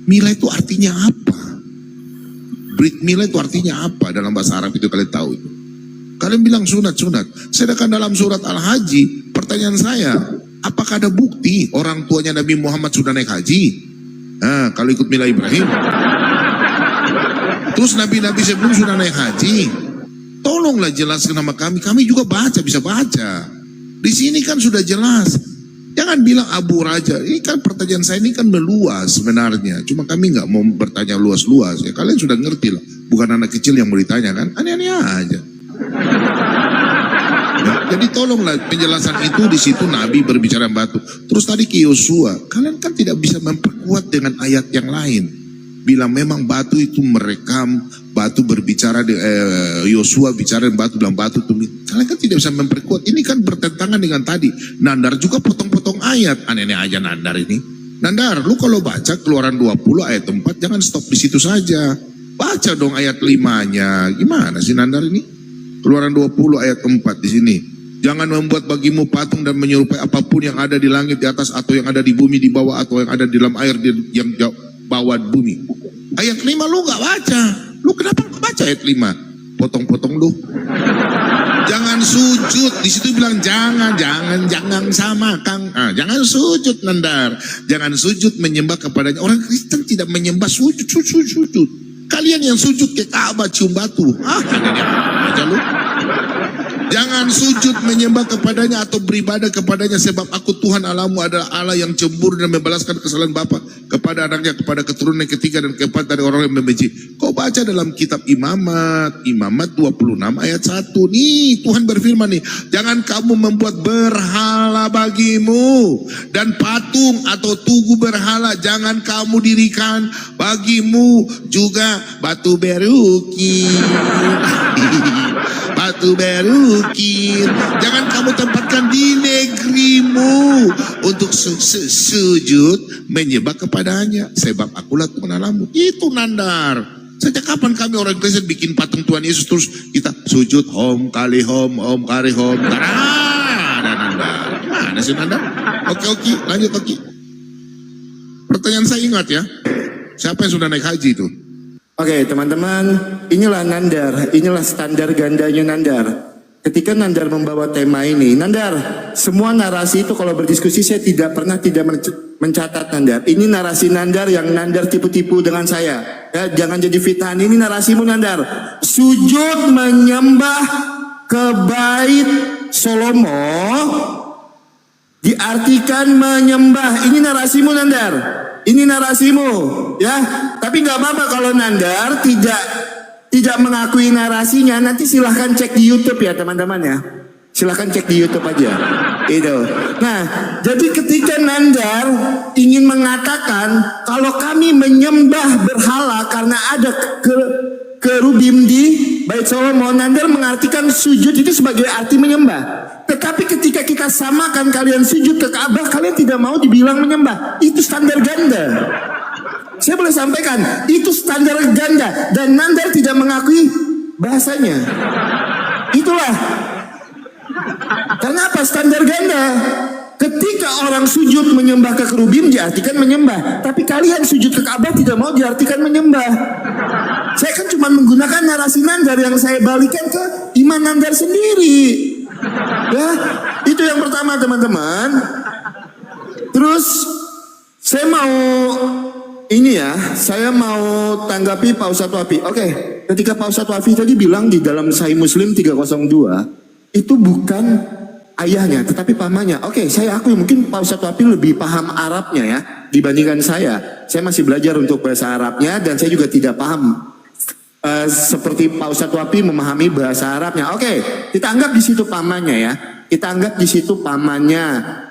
mila itu artinya apa? Brit mila itu artinya apa dalam bahasa Arab itu kalian tahu itu. Kalian bilang sunat-sunat. Sedangkan dalam surat Al-Haji, pertanyaan saya, apakah ada bukti orang tuanya Nabi Muhammad sudah naik haji? Nah, kalau ikut mila Ibrahim. Terus nabi-nabi sebelum sudah naik haji. Tolonglah jelaskan nama kami. Kami juga baca, bisa baca. Di sini kan sudah jelas. Jangan bilang Abu Raja. Ini kan pertanyaan saya ini kan meluas sebenarnya. Cuma kami nggak mau bertanya luas-luas. Ya kalian sudah ngerti lah. Bukan anak kecil yang mau ditanya kan. Aneh-aneh aja. Ya, jadi tolonglah penjelasan itu di situ Nabi berbicara batu. Terus tadi ke Yosua, kalian kan tidak bisa memperkuat dengan ayat yang lain. Bilang memang batu itu merekam, batu berbicara, Yosua bicara batu, bilang batu itu. Kalian kan tidak bisa memperkuat. Ini kan bertentangan dengan tadi. Nandar juga potong-potong ayat. Aneh-aneh aja Nandar ini. Nandar, lu kalau baca Keluaran 20 ayat 4 jangan stop di situ saja. Baca dong ayat 5-nya. Gimana sih Nandar ini? Keluaran 20 ayat 4 di sini. Jangan membuat bagimu patung dan menyerupai apapun yang ada di langit di atas atau yang ada di bumi di bawah atau yang ada di dalam air yang bawah bumi. Ayat 5 lu gak baca. Lu kenapa gak baca ayat 5? Potong-potong lu. Jangan sujud. Di situ bilang jangan samakan. Jangan sujud Nandar. Jangan sujud menyembah kepadanya. Orang Kristen tidak menyembah sujud. Kalian yang sujud ke Ka'bah cium batu. Aja lu. Jangan sujud menyembah kepadanya atau beribadah kepadanya sebab aku Tuhan Allahmu adalah Allah yang cemburu dan membalaskan kesalahan bapa kepada anaknya, kepada keturunan yang ketiga dan keempat dari orang yang membenci. Kau baca dalam kitab Imamat 26 ayat 1. Nih Tuhan berfirman nih, jangan kamu membuat berhala bagimu dan patung atau tugu berhala jangan kamu dirikan bagimu juga batu berukir. Batu berukir jangan kamu tempatkan di negerimu untuk sujud menyembah kepadanya sebab akulah Tuhan Allahmu. Itu Nandar. Sejak kapan kami orang Kristen bikin patung Tuhan Yesus terus kita sujud hom kali hom kali hom. Ada Nandar. Mana sih Nandar? Oke, lanjut oke. Pertanyaan saya ingat ya. Siapa yang sudah naik haji itu? Oke teman-teman, inilah Nandar, inilah standar gandanya Nandar. Ketika Nandar membawa tema ini, Nandar, semua narasi itu kalau berdiskusi saya tidak pernah tidak mencatat Nandar. Ini narasi Nandar yang Nandar tipu-tipu dengan saya. Ya, jangan jadi fitnah, ini narasimu Nandar. Sujud menyembah ke bait Salomo diartikan menyembah. Ini narasimu Nandar. Ini narasimu, ya. Tapi nggak apa-apa kalau Nandar tidak mengakui narasinya. Nanti silahkan cek di YouTube ya teman-teman ya. Silahkan cek di YouTube aja. Itu. Nah, jadi ketika Nandar ingin mengatakan kalau kami menyembah berhala karena ada kerubim di Bait Salomo, Nandar mengartikan sujud itu sebagai arti menyembah. Tapi ketika kita samakan kalian sujud ke Ka'bah, kalian tidak mau dibilang menyembah. Itu standar ganda. Saya boleh sampaikan, itu standar ganda. Dan Nandar tidak mengakui bahasanya. Itulah. Karena apa? Standar ganda. Ketika orang sujud menyembah ke kerubim diartikan menyembah, tapi kalian sujud ke Ka'bah tidak mau diartikan menyembah. Saya kan cuma menggunakan narasi Nandar yang saya balikan ke iman Nandar sendiri. Ya, itu yang pertama teman-teman. Terus saya mau ini ya, saya mau tanggapi Pak Ustadz Wafi. Oke, ketika Pak Ustadz Wafi tadi bilang di dalam Sahih Muslim 302 itu bukan ayahnya, tetapi pamannya. Oke, saya akui mungkin Pak Ustadz Wafi lebih paham Arabnya ya dibandingkan saya. Saya masih belajar untuk bahasa Arabnya dan saya juga tidak paham seperti Pak Ustadz Wafi memahami bahasa Arabnya. Oke, kita anggap di situ pamannya ya. Kita anggap di situ pamannya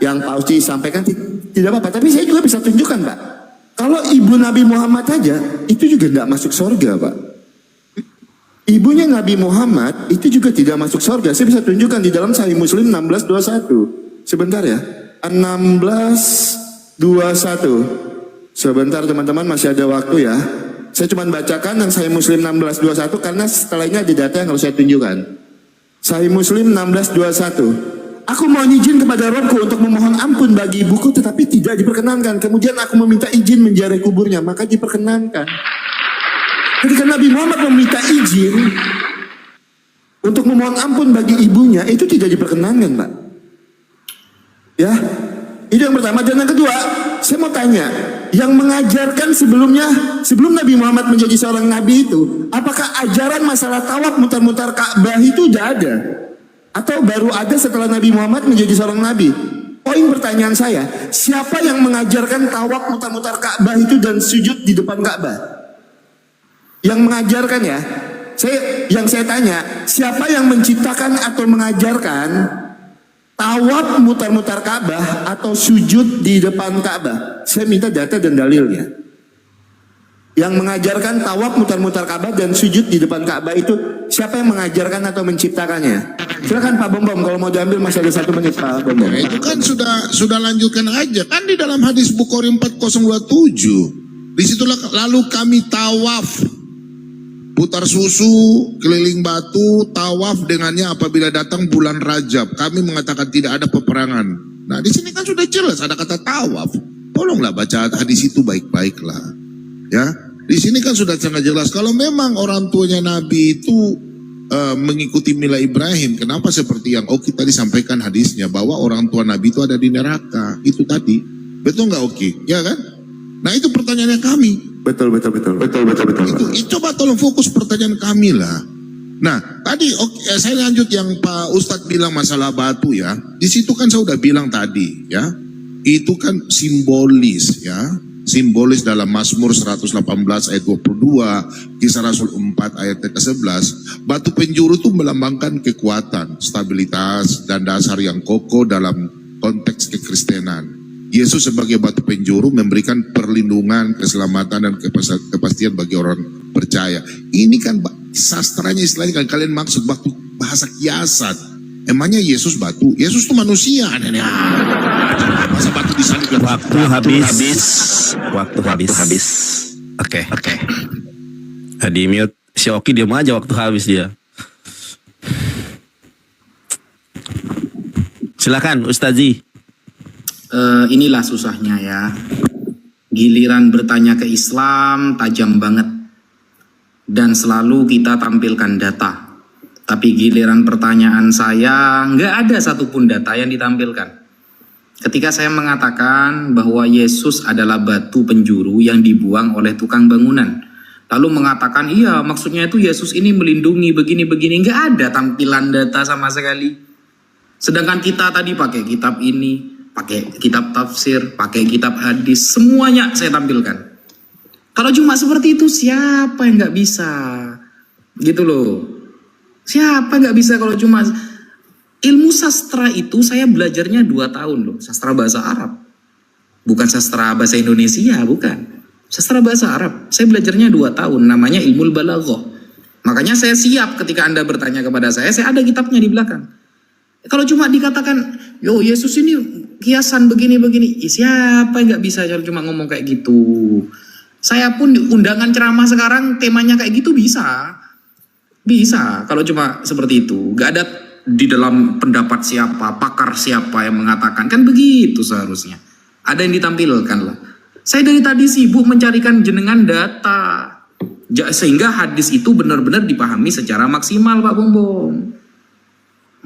yang Pak Ustadz sampaikan tidak apa-apa. Tapi saya juga bisa tunjukkan Pak. Kalau ibu Nabi Muhammad aja itu juga tidak masuk surga Pak. Ibunya Nabi Muhammad itu juga tidak masuk surga. Saya bisa tunjukkan di dalam Sahih Muslim 1621. Sebentar ya. 1621. Sebentar teman-teman, masih ada waktu ya. Saya cuma bacakan yang Sahih Muslim 1621 karena setelah ini ada data yang harus saya tunjukkan. Sahih Muslim 1621. Aku mohon izin kepada Robku untuk memohon ampun bagi ibuku tetapi tidak diperkenankan. Kemudian aku meminta izin menziarahi kuburnya, maka diperkenankan. Ketika Nabi Muhammad meminta izin untuk memohon ampun bagi ibunya, itu tidak diperkenankan, Pak. Ya, itu yang pertama. Dan yang kedua, saya mau tanya, yang mengajarkan sebelum Nabi Muhammad menjadi seorang nabi itu, apakah ajaran masalah tawaf mutar-mutar Ka'bah itu udah ada? Atau baru ada setelah Nabi Muhammad menjadi seorang nabi? Poin pertanyaan saya, siapa yang mengajarkan tawaf mutar-mutar Ka'bah itu dan sujud di depan Ka'bah? Yang mengajarkan ya, yang saya tanya, siapa yang menciptakan atau mengajarkan tawaf mutar-mutar Ka'bah atau sujud di depan Ka'bah? Saya minta data dan dalilnya. Yang mengajarkan tawaf mutar-mutar Ka'bah dan sujud di depan Ka'bah itu siapa yang mengajarkan atau menciptakannya? Silakan Pak Bombom, kalau mau diambil masih ada 1 menit Pak Bombom. Nah, itu kan sudah lanjutkan aja kan di dalam hadis Bukhari 4027. Disitulah lalu kami tawaf, putar susu, keliling batu, tawaf dengannya apabila datang bulan Rajab. Kami mengatakan tidak ada peperangan. Nah di sini kan sudah jelas ada kata tawaf. Tolonglah baca hadis itu baik-baiklah. Ya, di sini kan sudah sangat jelas. Kalau memang orang tuanya Nabi itu mengikuti mila Ibrahim, kenapa seperti yang Oki tadi sampaikan hadisnya bahwa orang tua Nabi itu ada di neraka? Itu tadi, betul nggak Oki? Ya kan? Nah itu pertanyaannya kami. Betul. Itu coba tolong fokus pertanyaan kami lah. Nah tadi saya lanjut yang Pak Ustadz bilang masalah batu ya. Di situ kan saya udah bilang tadi ya. Itu kan simbolis ya. Simbolis dalam Mazmur 118 ayat 22, Kisah Rasul 4 ayat ke-11. Batu penjuru itu melambangkan kekuatan, stabilitas dan dasar yang kokoh dalam konteks kekristenan. Yesus sebagai batu penjuru memberikan perlindungan, keselamatan dan kepastian bagi orang percaya. Ini kan sastranya istilahnya kan kalian maksud batu bahasa kiasan. Emangnya Yesus batu? Yesus itu manusia. Masa batu disalib? Waktu habis. Oke. Di mute si Oki diam aja waktu habis dia. Silakan Ustazi. Inilah susahnya ya. Giliran bertanya ke Islam tajam banget. Dan selalu kita tampilkan data. Tapi giliran pertanyaan saya nggak ada satupun data yang ditampilkan. Ketika saya mengatakan bahwa Yesus adalah batu penjuru yang dibuang oleh tukang bangunan. Lalu mengatakan iya maksudnya itu Yesus ini melindungi begini-begini. Nggak ada tampilan data sama sekali. Sedangkan kita tadi pakai kitab ini, pakai kitab tafsir, pakai kitab hadis, semuanya saya tampilkan. Kalau cuma seperti itu siapa yang nggak bisa? Gitu loh. Siapa nggak bisa kalau cuma ilmu sastra itu saya belajarnya 2 tahun loh. Sastra bahasa Arab. Bukan sastra bahasa Indonesia, bukan. Sastra bahasa Arab. Saya belajarnya 2 tahun. Namanya ilmu balaghah. Makanya saya siap ketika Anda bertanya kepada saya ada kitabnya di belakang. Kalau cuma dikatakan, yo Yesus ini kiasan begini-begini, siapa yang nggak bisa cuma ngomong kayak gitu? Saya pun undangan ceramah sekarang temanya kayak gitu bisa. Bisa, kalau cuma seperti itu. Nggak ada di dalam pendapat siapa, pakar siapa yang mengatakan. Kan begitu seharusnya. Ada yang ditampilkan lah. Saya dari tadi sibuk mencarikan jenengan data. Sehingga hadis itu benar-benar dipahami secara maksimal, Pak Bombong.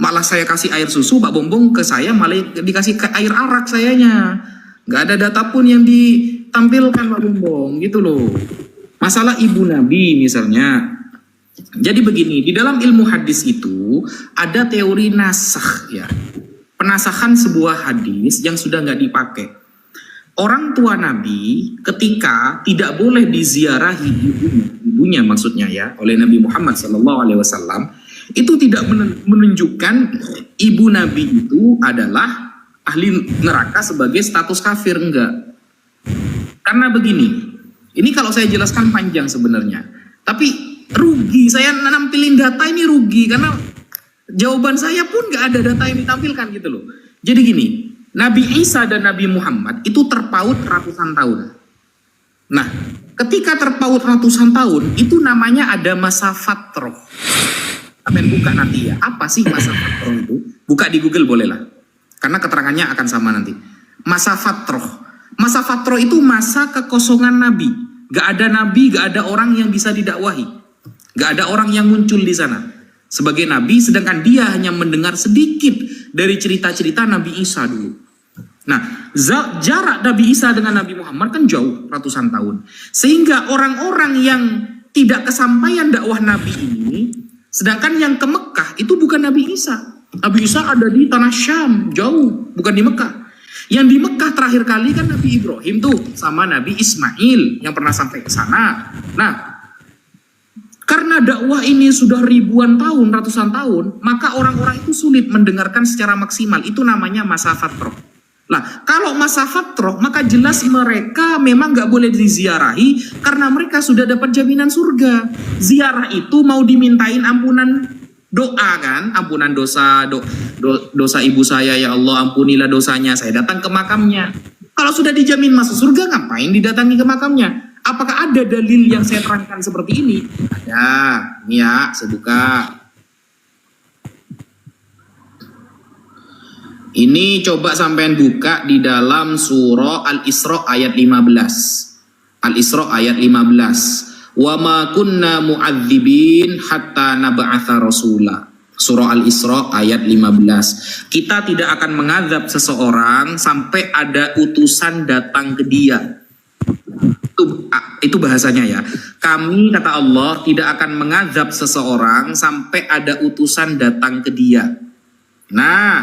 Malah saya kasih air susu, Pak Bombong ke saya malah dikasih air arak sayanya. Gak ada data pun yang ditampilkan, Pak Bombong, gitu loh. Masalah ibu Nabi misalnya. Jadi begini, di dalam ilmu hadis itu ada teori nasakh ya. Penasahan sebuah hadis yang sudah gak dipakai. Orang tua Nabi ketika tidak boleh diziarahi ibunya maksudnya ya oleh Nabi Muhammad SAW, itu tidak menunjukkan ibu Nabi itu adalah ahli neraka sebagai status kafir, enggak. Karena begini, ini kalau saya jelaskan panjang sebenarnya, tapi rugi saya nampilin data ini rugi karena jawaban saya pun nggak ada data yang ditampilkan gitu loh. Jadi gini, Nabi Isa dan Nabi Muhammad itu terpaut ratusan tahun. Nah, ketika terpaut ratusan tahun, itu namanya ada masa fatroh. Amin, buka nanti ya. Apa sih masa fatroh itu? Buka di Google boleh lah. Karena keterangannya akan sama nanti. Masa fatroh. Masa fatroh itu masa kekosongan Nabi. Gak ada Nabi, gak ada orang yang bisa didakwahi. Gak ada orang yang muncul di sana sebagai Nabi, sedangkan dia hanya mendengar sedikit dari cerita-cerita Nabi Isa dulu. Nah, jarak Nabi Isa dengan Nabi Muhammad kan jauh ratusan tahun. Sehingga orang-orang yang tidak kesampaian dakwah Nabi ini, sedangkan yang ke Mekah itu bukan Nabi Isa. Nabi Isa ada di tanah Syam, jauh, bukan di Mekah. Yang di Mekah terakhir kali kan Nabi Ibrahim tuh sama Nabi Ismail yang pernah sampai ke sana. Nah, karena dakwah ini sudah ribuan tahun, ratusan tahun, maka orang-orang itu sulit mendengarkan secara maksimal. Itu namanya masa fatroh. Nah, kalau masa fatroh, maka jelas mereka memang gak boleh diziarahi karena mereka sudah dapat jaminan surga. Ziarah itu mau dimintain ampunan doa kan, ampunan dosa, dosa ibu saya, ya Allah ampunilah dosanya, saya datang ke makamnya. Kalau sudah dijamin masuk surga, ngapain didatangi ke makamnya? Apakah ada dalil yang saya terangkan seperti ini? Ada, ini ya, saya buka. Ini coba sampean buka di dalam surah Al-Isra ayat 15. Al-Isra ayat 15. Wa ma kunna mu'adzibin hatta nab'atha rasula. Surah Al-Isra ayat 15. Kita tidak akan mengazab seseorang sampai ada utusan datang ke dia. Itu bahasanya ya. Kami kata Allah tidak akan mengazab seseorang sampai ada utusan datang ke dia. Nah,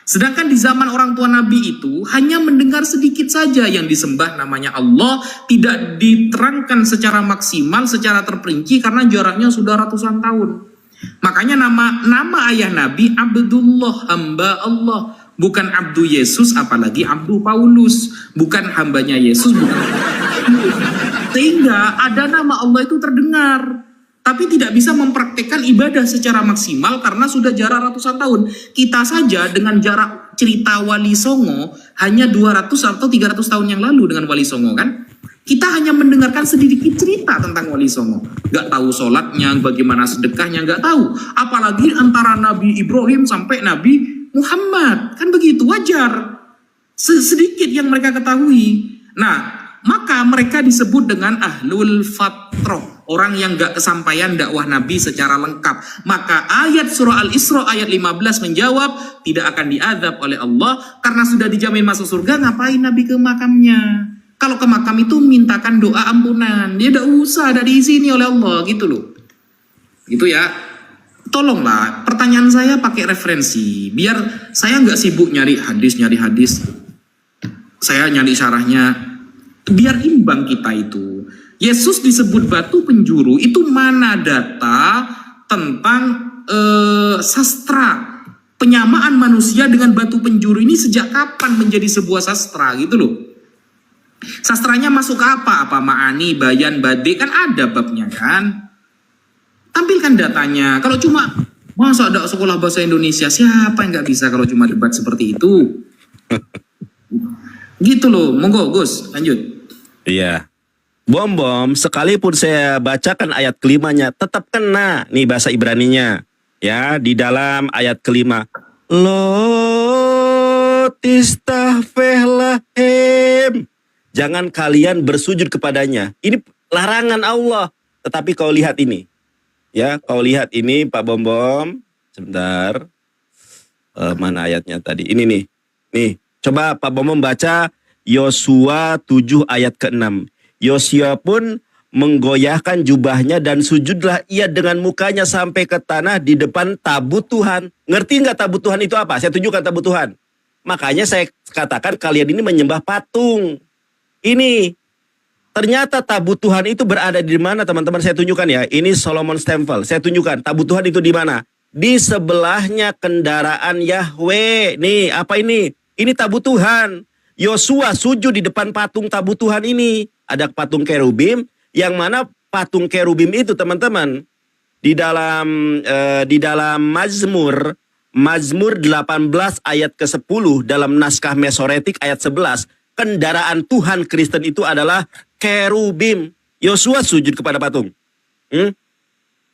sedangkan di zaman orang tua Nabi itu hanya mendengar sedikit saja yang disembah namanya Allah, tidak diterangkan secara maksimal, secara terperinci karena jaraknya sudah ratusan tahun. Makanya nama ayah Nabi Abdullah, hamba Allah, bukan Abdu Yesus, apalagi Abdu Paulus, bukan hambanya Yesus, bukan. Sehingga ada nama Allah itu terdengar, tapi tidak bisa mempraktekkan ibadah secara maksimal karena sudah jarak ratusan tahun. Kita saja dengan jarak cerita Wali Songo hanya 200 atau 300 tahun yang lalu dengan Wali Songo kan. Kita hanya mendengarkan sedikit cerita tentang Wali Songo. Gak tahu sholatnya, bagaimana sedekahnya, gak tahu. Apalagi antara Nabi Ibrahim sampai Nabi Muhammad. Kan begitu, wajar. Sedikit yang mereka ketahui. Nah, maka mereka disebut dengan ahlul fatroh, orang yang gak kesampaian dakwah Nabi secara lengkap. Maka ayat surah Al-Isra ayat 15 menjawab tidak akan diazab oleh Allah karena sudah dijamin masuk surga. Ngapain Nabi ke makamnya? Kalau ke makam itu mintakan doa ampunan, dia tidak usah, ada diizini oleh Allah gitu loh. Gitu ya. Tolonglah pertanyaan saya pakai referensi biar saya nggak sibuk nyari hadis. Saya nyari syarahnya. Biar imbang kita itu. Yesus disebut batu penjuru, itu mana data tentang sastra penyamaan manusia dengan batu penjuru ini sejak kapan menjadi sebuah sastra gitu loh. Sastranya masuk ke apa? Apa ma'ani, bayan, badi, kan ada babnya kan. Tampilkan datanya. Kalau cuma Masa ada sekolah bahasa Indonesia? Siapa yang nggak bisa kalau cuma debat seperti itu? Gitu loh. Monggo Gus, lanjut. Iya. Bom, sekalipun saya bacakan ayat kelimanya, tetap kena nih bahasa Ibraninya. Ya, di dalam ayat kelima. Lo tistafehlahem. Jangan kalian bersujud kepadanya. Ini larangan Allah. Tetapi kau lihat ini. Ya, kau lihat ini Pak Bom. Sebentar. Mana ayatnya tadi? Ini nih. Nih, coba Pak Bom baca Yosua 7 ayat ke-6. Yosua pun menggoyahkan jubahnya dan sujudlah ia dengan mukanya sampai ke tanah di depan tabut Tuhan. Ngerti nggak tabut Tuhan itu apa? Saya tunjukkan tabut Tuhan. Makanya saya katakan kalian ini menyembah patung. Ini ternyata tabut Tuhan itu berada di mana, teman-teman? Saya tunjukkan ya. Ini Solomon's Temple. Saya tunjukkan tabut Tuhan itu di mana? Di sebelahnya kendaraan Yahweh. Nih, apa ini? Ini tabut Tuhan. Yosua sujud di depan patung tabut Tuhan ini. Ada patung kerubim, yang mana patung kerubim itu, teman-teman, di dalam Mazmur 18 ayat ke-10 dalam naskah Mesoretik ayat 11, kendaraan Tuhan Kristen itu adalah kerubim. Yosua sujud kepada patung.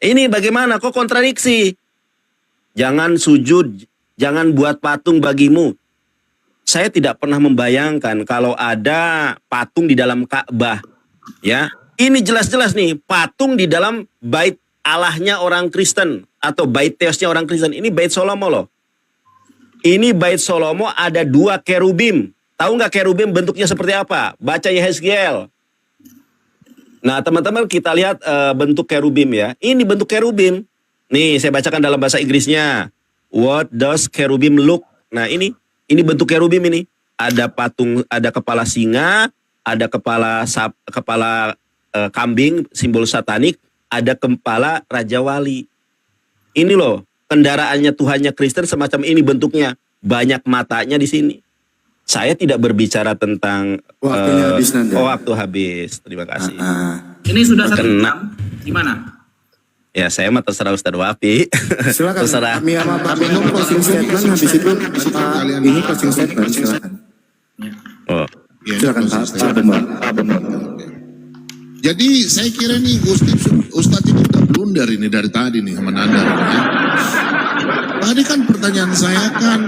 Ini bagaimana? Kok kontradiksi? Jangan sujud, jangan buat patung bagimu. Saya tidak pernah membayangkan kalau ada patung di dalam Ka'bah. Ya, ini jelas-jelas nih patung di dalam bait Allahnya orang Kristen atau bait teosnya orang Kristen. Ini bait Salomo loh. Ini bait Salomo ada 2 kerubim. Tahu nggak kerubim bentuknya seperti apa? Baca Yehezkiel. Nah, teman-teman kita lihat bentuk kerubim ya. Ini bentuk kerubim. Nih, saya bacakan dalam bahasa Inggrisnya. What does kerubim look? Nah, ini bentuk kerubim ini. Ada patung, ada kepala singa, ada kepala kambing, simbol satanik, ada kepala Raja Wali. Ini loh, kendaraannya Tuhannya Kristen semacam ini bentuknya. Banyak matanya di sini. Saya tidak berbicara tentang Waktunya habis nanti. waktu habis. Terima kasih. Ini sudah 1 Kena. jam. Gimana? Ya, saya mah terserah Ustadz Wapi. Silakan. Terserah. Kami sama Pak Bom closing statement, habis itu ini closing statement, silakan. Oh. Ya, Silakan Pak Bom. Jadi saya kira nih Ustadz itu udah blunder ini dari tadi nih sama Nandar. Ya. Tadi kan pertanyaan saya kan,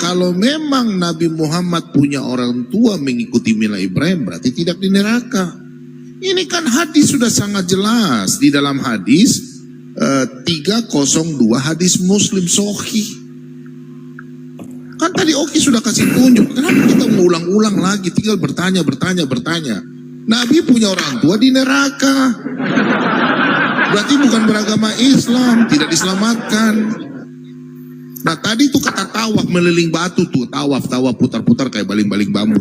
kalau memang Nabi Muhammad punya orang tua mengikuti mila Ibrahim, berarti tidak di neraka. Ini kan hadis sudah sangat jelas. Di dalam hadis 302 hadis Muslim Sahih. Kan tadi Oki sudah kasih tunjuk. Kenapa kita mengulang-ulang lagi? Tinggal bertanya. Nabi punya orang tua di neraka. Berarti bukan beragama Islam, tidak diselamatkan. Nah tadi tuh kata tawaf meliling batu tuh, tawaf putar-putar kayak baling-baling bambu.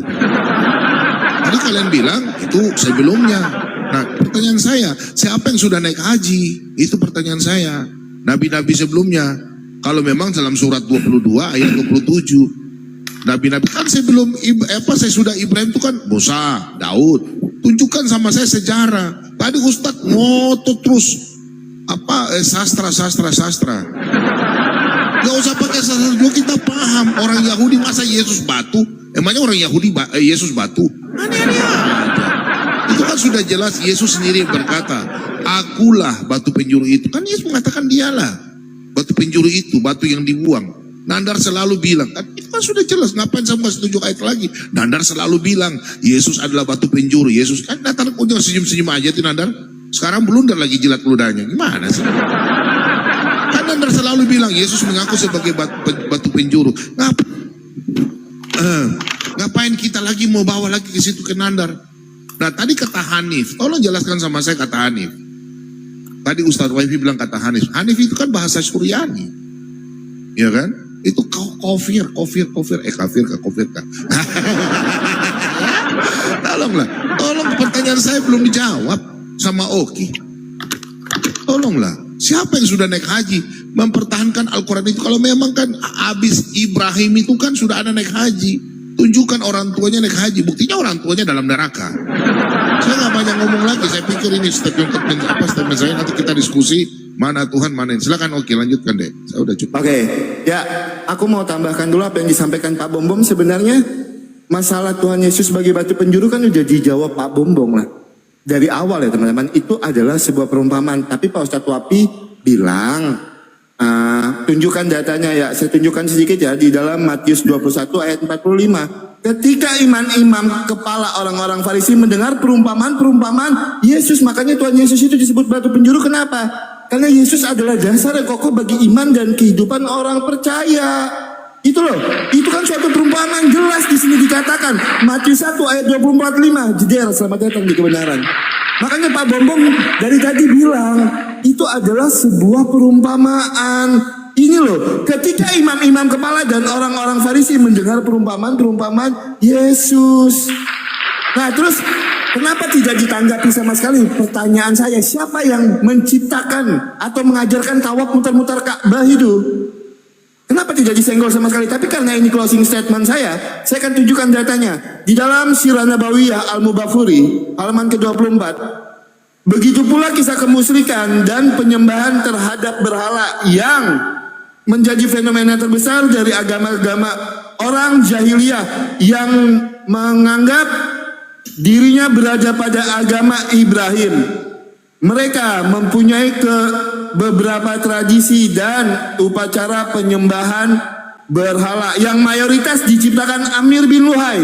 Tadi kalian bilang itu sebelumnya. Nah pertanyaan saya, siapa yang sudah naik haji? Itu pertanyaan saya. Nabi-nabi sebelumnya, kalau memang dalam surat 22 ayat 27, nabi-nabi kan sebelum saya sudah Ibrahim itu kan Musa, Daud. Tunjukkan sama saya sejarah. Tadi Ustadz ngotot terus sastra. Gak usah pakai sastra dulu, kita paham. Orang Yahudi masa Yesus batu? Emangnya orang Yahudi Yesus batu? Aneh-aneh aja. Itu kan sudah jelas Yesus sendiri berkata, akulah batu penjuru itu. Kan Yesus mengatakan dialah batu penjuru itu, batu yang dibuang. Nandar selalu bilang, kan itu kan sudah jelas. Ngapain saya mau setuju ayat lagi? Nandar selalu bilang, Yesus adalah batu penjuru. Yesus kan datang udah senyum-senyum aja tuh Nandar. Sekarang blunder lagi jilat ludahnya. Gimana sih? Kan Nandar selalu bilang, Yesus mengaku sebagai batu penjuru. Ngapain kita lagi mau bawa lagi ke situ ke Nandar? Nah tadi kata Hanif, tolong jelaskan sama saya kata Hanif. Tadi Ustadz Waifi bilang kata Hanif. Hanif itu kan bahasa Suryani, ya kan? Itu kafir. Tolong pertanyaan saya belum dijawab sama Oki. Tolonglah, siapa yang sudah naik haji mempertahankan Al-Quran itu? Kalau memang kan habis Ibrahim itu kan sudah ada naik haji. Tunjukkan orang tuanya naik haji. Buktinya orang tuanya dalam neraka. Saya nggak banyak ngomong lagi. Saya pikir ini statement saya nanti kita diskusi Mana Tuhan, mana ini. Silakan, oke, lanjutkan deh. Saya udah cukup. Oke, ya aku mau tambahkan dulu apa yang disampaikan Pak Bombom. Sebenarnya masalah Tuhan Yesus sebagai batu penjuru kan udah dijawab Pak Bombom lah. Dari awal ya teman-teman, itu adalah sebuah perumpamaan. Tapi Pak Ustadz Wapi bilang, tunjukkan datanya ya, saya tunjukkan sedikit ya. Di dalam Matius 21 ayat 45. Ketika imam-imam kepala orang-orang Farisi mendengar perumpamaan Yesus, makanya Tuhan Yesus itu disebut batu penjuru. Kenapa? Karena Yesus adalah dasar yang kokoh bagi iman dan kehidupan orang percaya. Itu loh, itu kan suatu perumpamaan jelas di sini dikatakan. Matius 1 ayat 24-5, jeder, selamat datang di kebenaran. Makanya Pak Bombom dari tadi bilang, itu adalah sebuah perumpamaan. Ini loh, ketika imam-imam kepala dan orang-orang Farisi mendengar perumpamaan Yesus. Nah terus, kenapa tidak ditanggapi sama sekali? Pertanyaan saya, siapa yang menciptakan atau mengajarkan tawaf mutar-mutar Ka'bah itu? Kenapa tidak disenggol sama sekali? Tapi karena ini closing statement saya akan tunjukkan datanya. Di dalam Sirah Nabawiyah Al-Mubakhuri, halaman ke-24. Begitu pula kisah kemusyrikan dan penyembahan terhadap berhala yang menjadi fenomena terbesar dari agama-agama orang jahiliyah yang menganggap dirinya berada pada agama Ibrahim. Mereka mempunyai beberapa tradisi dan upacara penyembahan berhala yang mayoritas diciptakan Amir bin Luhai.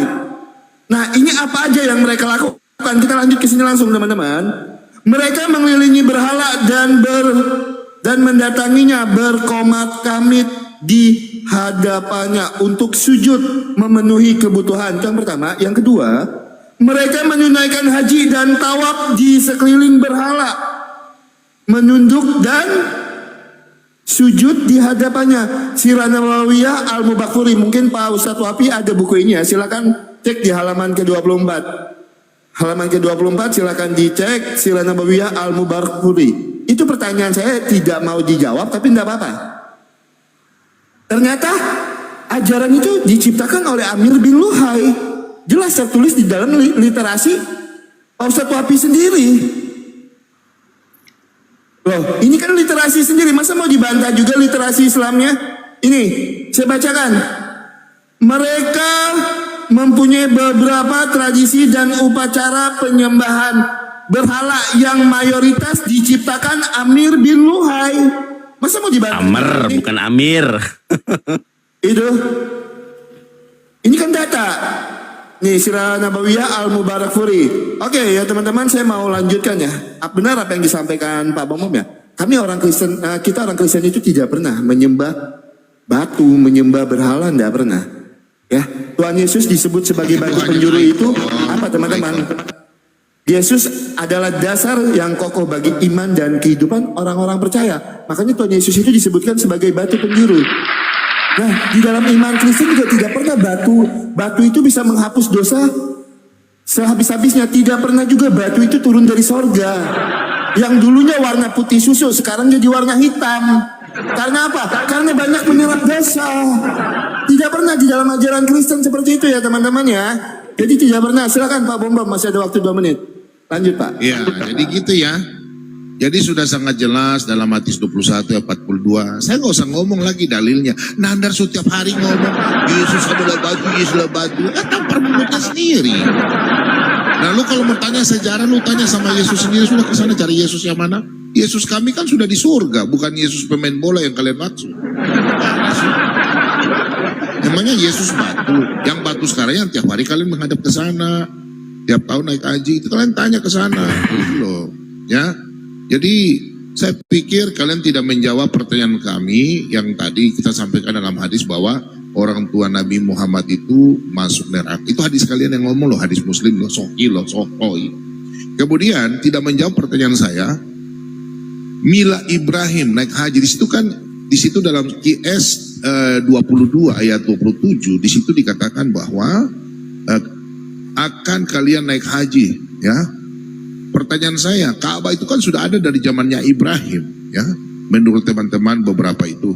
Nah, ini apa aja yang mereka lakukan? Kita lanjut ke sini langsung, teman-teman. Mereka mengelilingi berhala dan mendatanginya berkomat-kamit di hadapannya untuk sujud memenuhi kebutuhan. Itu yang pertama. Yang kedua, mereka menunaikan haji dan tawaf di sekeliling berhala, menunduk dan sujud di hadapannya. Sirah Nabawiyah Al-Mubakhuri. Mungkin Pak Ustadz Wapi ada buku ini ya, silakan cek di halaman ke-24. Halaman ke-24 silakan dicek, Sirah Nabawiyah Al-Mubakhuri. Itu pertanyaan saya tidak mau dijawab, tapi tidak apa-apa. Ternyata ajaran itu diciptakan oleh Amir bin Luhai. Jelas tertulis di dalam literasi Pak Ustadz Wapi sendiri. Loh, ini kan literasi sendiri, masa mau dibantah juga literasi Islamnya? Ini, saya bacakan. Mereka mempunyai beberapa tradisi dan upacara penyembahan berhala yang mayoritas diciptakan Amir bin Luhai. Masa mau dibantah? Amr, bukan Amir. Itu. Ini kan data. Nih, Sirah Nabawiyah Al-Mubakhuri. Oke ya teman-teman, saya mau lanjutkan ya. Benar apa yang disampaikan Pak Bombom ya? Kami orang Kristen, kita orang Kristen itu tidak pernah menyembah batu, menyembah berhala, tidak pernah. Ya, Tuhan Yesus disebut sebagai batu penjuru itu apa teman-teman? Yesus adalah dasar yang kokoh bagi iman dan kehidupan orang-orang percaya. Makanya Tuhan Yesus itu disebutkan sebagai batu penjuru. Nah, di dalam iman Kristen juga tidak pernah batu itu bisa menghapus dosa sehabis-habisnya. Tidak pernah juga batu itu turun dari sorga. Yang dulunya warna putih susu, sekarang jadi warna hitam. Karena apa? Karena banyak menyerap dosa. Tidak pernah di dalam ajaran Kristen seperti itu ya teman-teman ya. Jadi tidak pernah. Silakan Pak Bombom, masih ada waktu 2 menit. Lanjut Pak. Ya, jadi gitu ya. Jadi sudah sangat jelas dalam Matius 21 ayat 42. Saya nggak usah ngomong lagi dalilnya. Nandar setiap hari ngomong Yesus adalah batu, Yesus adalah batu. Tampar mulutnya sendiri. Nah lu kalau mau tanya sejarah, lu tanya sama Yesus sendiri. Sudah ke sana cari Yesus yang mana? Yesus kami kan sudah di surga, bukan Yesus pemain bola yang kalian maksud. Emangnya Yesus batu? Yang batu sekarang yang tiap hari kalian menghadap ke sana, tiap tahun naik haji, itu kalian tanya ke sana, gitu loh, ya. Jadi saya pikir kalian tidak menjawab pertanyaan kami yang tadi kita sampaikan dalam hadis bahwa orang tua Nabi Muhammad itu masuk neraka. Itu hadis kalian yang ngomong loh, hadis Muslim loh, sokoi. Kemudian tidak menjawab pertanyaan saya. Mila Ibrahim naik haji, di situ dalam QS 22 ayat 27 di situ dikatakan bahwa akan kalian naik haji, ya. Pertanyaan saya, Ka'bah itu kan sudah ada dari zamannya Ibrahim, ya. Menurut teman-teman beberapa itu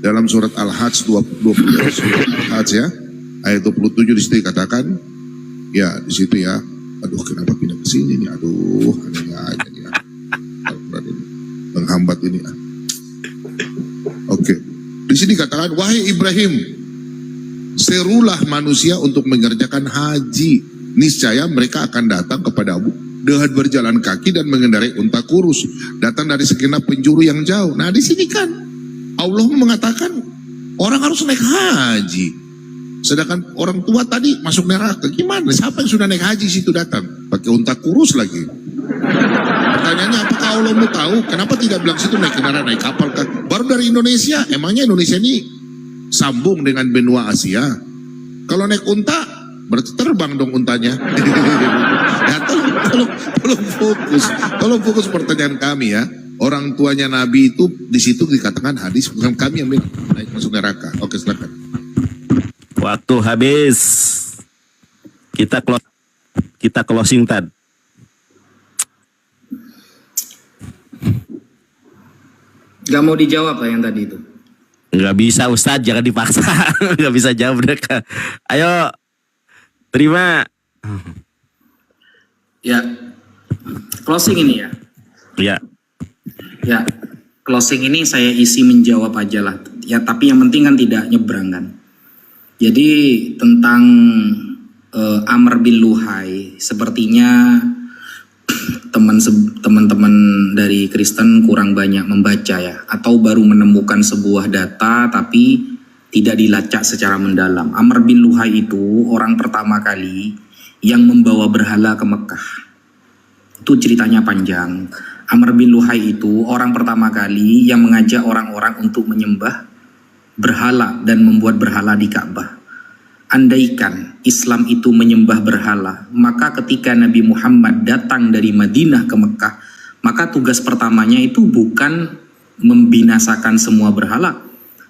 dalam surat Al-Hajj 20 surat Al-Hajj ya, ayat 27 di situ dikatakan, ya di situ ya. Aduh, kenapa pindah ke sini nih? Aduh, aneh aja ya. menghambat ini. Oke. Di sini katakan, wahai Ibrahim, serulah manusia untuk mengerjakan haji. Niscaya mereka akan datang kepadamu dengan berjalan kaki dan mengendarai unta kurus, datang dari segenap penjuru yang jauh. Nah, di sini kan Allah mengatakan orang harus naik haji. Sedangkan orang tua tadi masuk neraka. Gimana? Siapa yang sudah naik haji situ datang? Pakai unta kurus lagi. Pertanyaannya, apakah Allah mau tahu? Kenapa tidak bilang situ naik kendaraan, naik kapal? Baru dari Indonesia. Emangnya Indonesia ini sambung dengan benua Asia? Kalau naik unta, berarti terbang dong untanya. Ya, tolong fokus pertanyaan kami ya. Orang tuanya Nabi itu di situ dikatakan hadis, bukan kami yang naik masuk neraka. Oke, silakan. Waktu habis. Kita closing Tad. Gak mau dijawab yang tadi itu. Nggak bisa Ustadz, jangan dipaksa. Nggak bisa jawab mereka. Ayo, terima. Ya, closing ini ya. Ya. Ya, closing ini saya isi menjawab aja lah. Ya, tapi yang penting kan tidak nyebrang kan. Jadi tentang Amr bin Luhai, sepertinya teman-teman dari Kristen kurang banyak membaca ya, atau baru menemukan sebuah data tapi tidak dilacak secara mendalam. Amr bin Luhai itu orang pertama kali yang membawa berhala ke Mekah. Itu ceritanya panjang. Amr bin Luhai itu orang pertama kali yang mengajak orang-orang untuk menyembah berhala dan membuat berhala di Ka'bah. Andaikan Islam itu menyembah berhala, maka ketika Nabi Muhammad datang dari Madinah ke Mekah, maka tugas pertamanya itu bukan membinasakan semua berhala.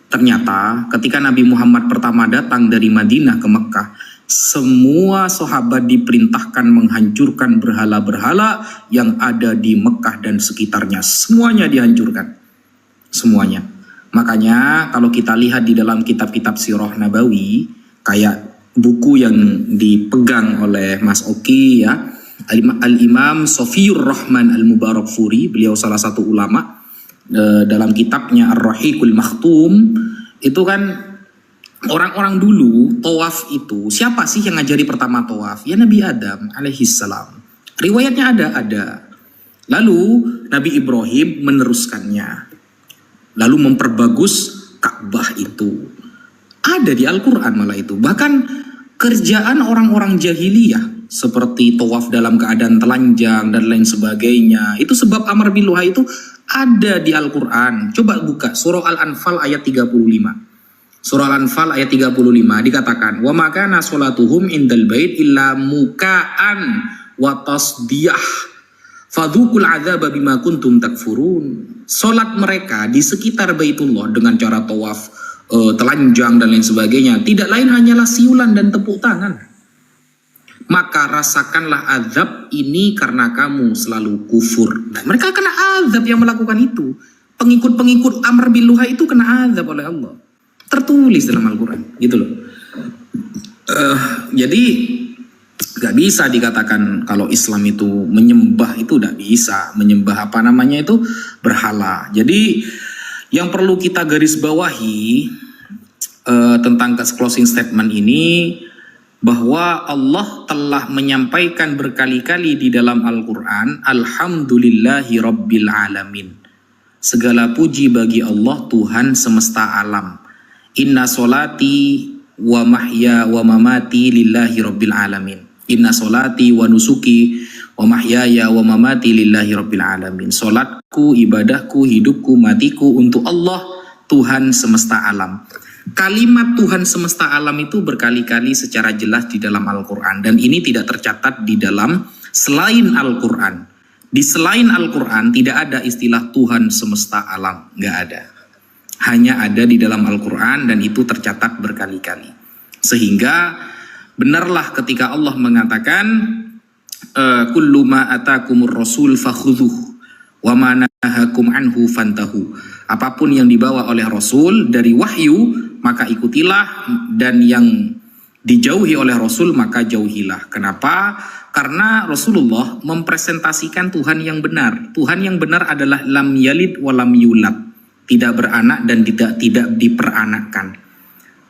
Ternyata ketika Nabi Muhammad pertama datang dari Madinah ke Mekah, semua sahabat diperintahkan menghancurkan berhala-berhala yang ada di Mekah dan sekitarnya. Semuanya dihancurkan. Semuanya. Makanya kalau kita lihat di dalam kitab-kitab Sirah Nabawi, kayak buku yang dipegang oleh Mas Oki ya, Al-Imam Sofiyur Rahman Al-Mubarakfuri, beliau salah satu ulama, dalam kitabnya Ar-Rahiqul Makhtum, itu kan orang-orang dulu tawaf itu, siapa sih yang ngajari pertama tawaf? Ya Nabi Adam alaihissalam. Riwayatnya ada. Lalu Nabi Ibrahim meneruskannya, lalu memperbagus Ka'bah itu. Ada di Al-Quran malah itu. Bahkan kerjaan orang-orang jahiliyah seperti tawaf dalam keadaan telanjang dan lain sebagainya, itu sebab Amr bin Luhai itu ada di Al-Quran. Coba buka surah Al-Anfal ayat 35. Surah Al-Anfal ayat 35 dikatakan, wa makana sholatuhum indal bait illa muka'an wa tasdiyah fadhukul adzaba bima kuntum takfurun. Salat mereka di sekitar Baitullah dengan cara tawaf telanjang dan lain sebagainya tidak lain hanyalah siulan dan tepuk tangan. Maka rasakanlah azab ini karena kamu selalu kufur. Dan mereka kena azab yang melakukan itu. Pengikut-pengikut Amr bin Luhai itu kena azab oleh Allah. Tertulis dalam Al-Quran gitu loh. Jadi gak bisa dikatakan kalau Islam itu menyembah, itu gak bisa. Menyembah apa namanya itu berhala. Jadi yang perlu kita garis bawahi tentang closing statement ini, bahwa Allah telah menyampaikan berkali-kali di dalam Al-Quran, Alhamdulillahi Rabbil Alamin. Segala puji bagi Allah Tuhan semesta alam. Inna solati wa mahya wa mamati lillahi Rabbil Alamin. Inna solati wa nusuki wa mahyaya wa mamati lillahi Rabbil Alamin. Solatku, ibadahku, hidupku, matiku untuk Allah Tuhan semesta alam. Kalimat Tuhan semesta alam itu berkali-kali secara jelas di dalam Al-Quran. Dan ini tidak tercatat di dalam selain Al-Quran. Di selain Al-Quran tidak ada istilah Tuhan semesta alam. Nggak ada. Hanya ada di dalam Al-Quran dan itu tercatat berkali-kali. Sehingga benarlah ketika Allah mengatakan kullu ma atakumur rasul fakhudhuh wa ma nahakum anhu fantahu. Apapun yang dibawa oleh Rasul dari wahyu maka ikutilah, dan yang dijauhi oleh Rasul maka jauhilah. Kenapa? Karena Rasulullah mempresentasikan Tuhan yang benar. Tuhan yang benar adalah lam yalid wa lam yulad, tidak beranak dan tidak diperanakkan.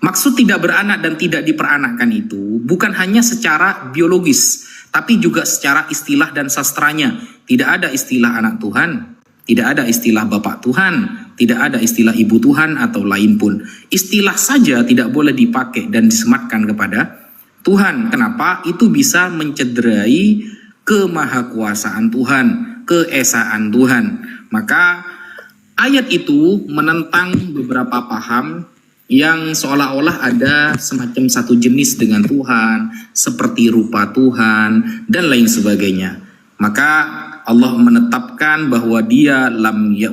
Maksud tidak beranak dan tidak diperanakkan itu bukan hanya secara biologis, tapi juga secara istilah dan sastranya. Tidak ada istilah anak Tuhan, tidak ada istilah bapak Tuhan, tidak ada istilah ibu Tuhan atau lain pun. Istilah saja tidak boleh dipakai dan disematkan kepada Tuhan. Kenapa? Itu bisa mencederai kemahakuasaan Tuhan, keesaan Tuhan. Maka ayat itu menentang beberapa paham yang seolah-olah ada semacam satu jenis dengan Tuhan, seperti rupa Tuhan, dan lain sebagainya. Maka Allah menetapkan bahwa dia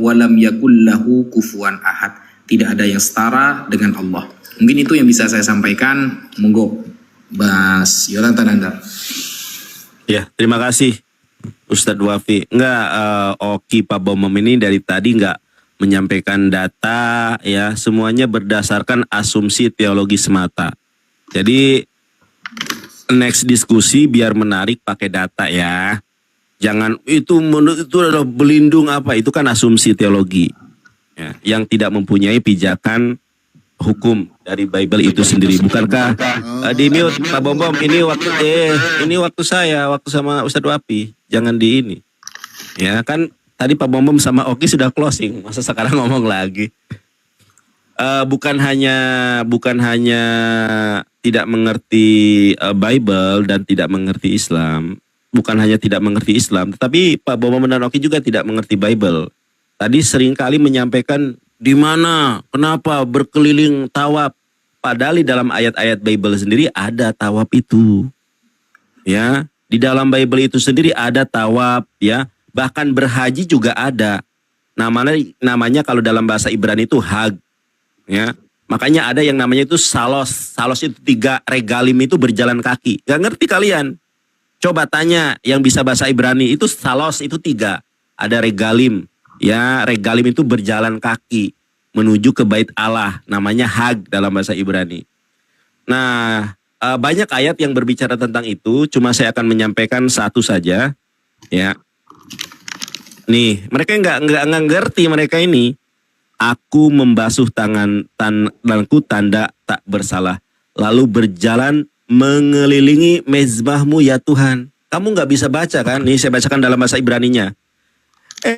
walam yakullahu kufuwan ahad. Tidak ada yang setara dengan Allah. Mungkin itu yang bisa saya sampaikan. Monggo, Mas Yolanta Nandar. Ya, terima kasih Ustadz Wafi. Oki Pak Bomom ini dari tadi nggak menyampaikan data, ya, semuanya berdasarkan asumsi teologi semata. Jadi next diskusi biar menarik pakai data ya. Jangan itu adalah belindung apa, itu kan asumsi teologi ya, yang tidak mempunyai pijakan hukum dari Bible itu sendiri. Bukankah di mute Pak Bombom, ini waktu saya, waktu sama Ustadz Wapi, jangan di ini. Ya kan tadi Pak Bombom sama Oki sudah closing, masa sekarang ngomong lagi. Bukan hanya tidak mengerti Bible dan tidak mengerti Islam. Bukan hanya tidak mengerti Islam, tetapi Pak Bombom dan Oki juga tidak mengerti Bible. Tadi seringkali menyampaikan di mana, kenapa berkeliling tawaf. Padahal di dalam ayat-ayat Bible sendiri ada tawaf itu. Ya, di dalam Bible itu sendiri ada tawaf, ya. Bahkan berhaji juga ada. Namanya kalau dalam bahasa Ibrani itu hag. Ya. Makanya ada yang namanya itu salos. Salos itu 3, regalim itu berjalan kaki. Gak ngerti kalian? Coba tanya yang bisa bahasa Ibrani, itu salos itu 3. Ada regalim. Ya, regalim itu berjalan kaki menuju ke bait Allah. Namanya hag dalam bahasa Ibrani. Nah, banyak ayat yang berbicara tentang itu. Cuma saya akan menyampaikan satu saja. Ya. Nih, mereka nggak ngerti mereka ini. Aku membasuh tanganku tanda tak bersalah. Lalu berjalan mengelilingi mezbahmu ya Tuhan. Kamu nggak bisa baca kan? Nih saya bacakan dalam bahasa Ibraninya.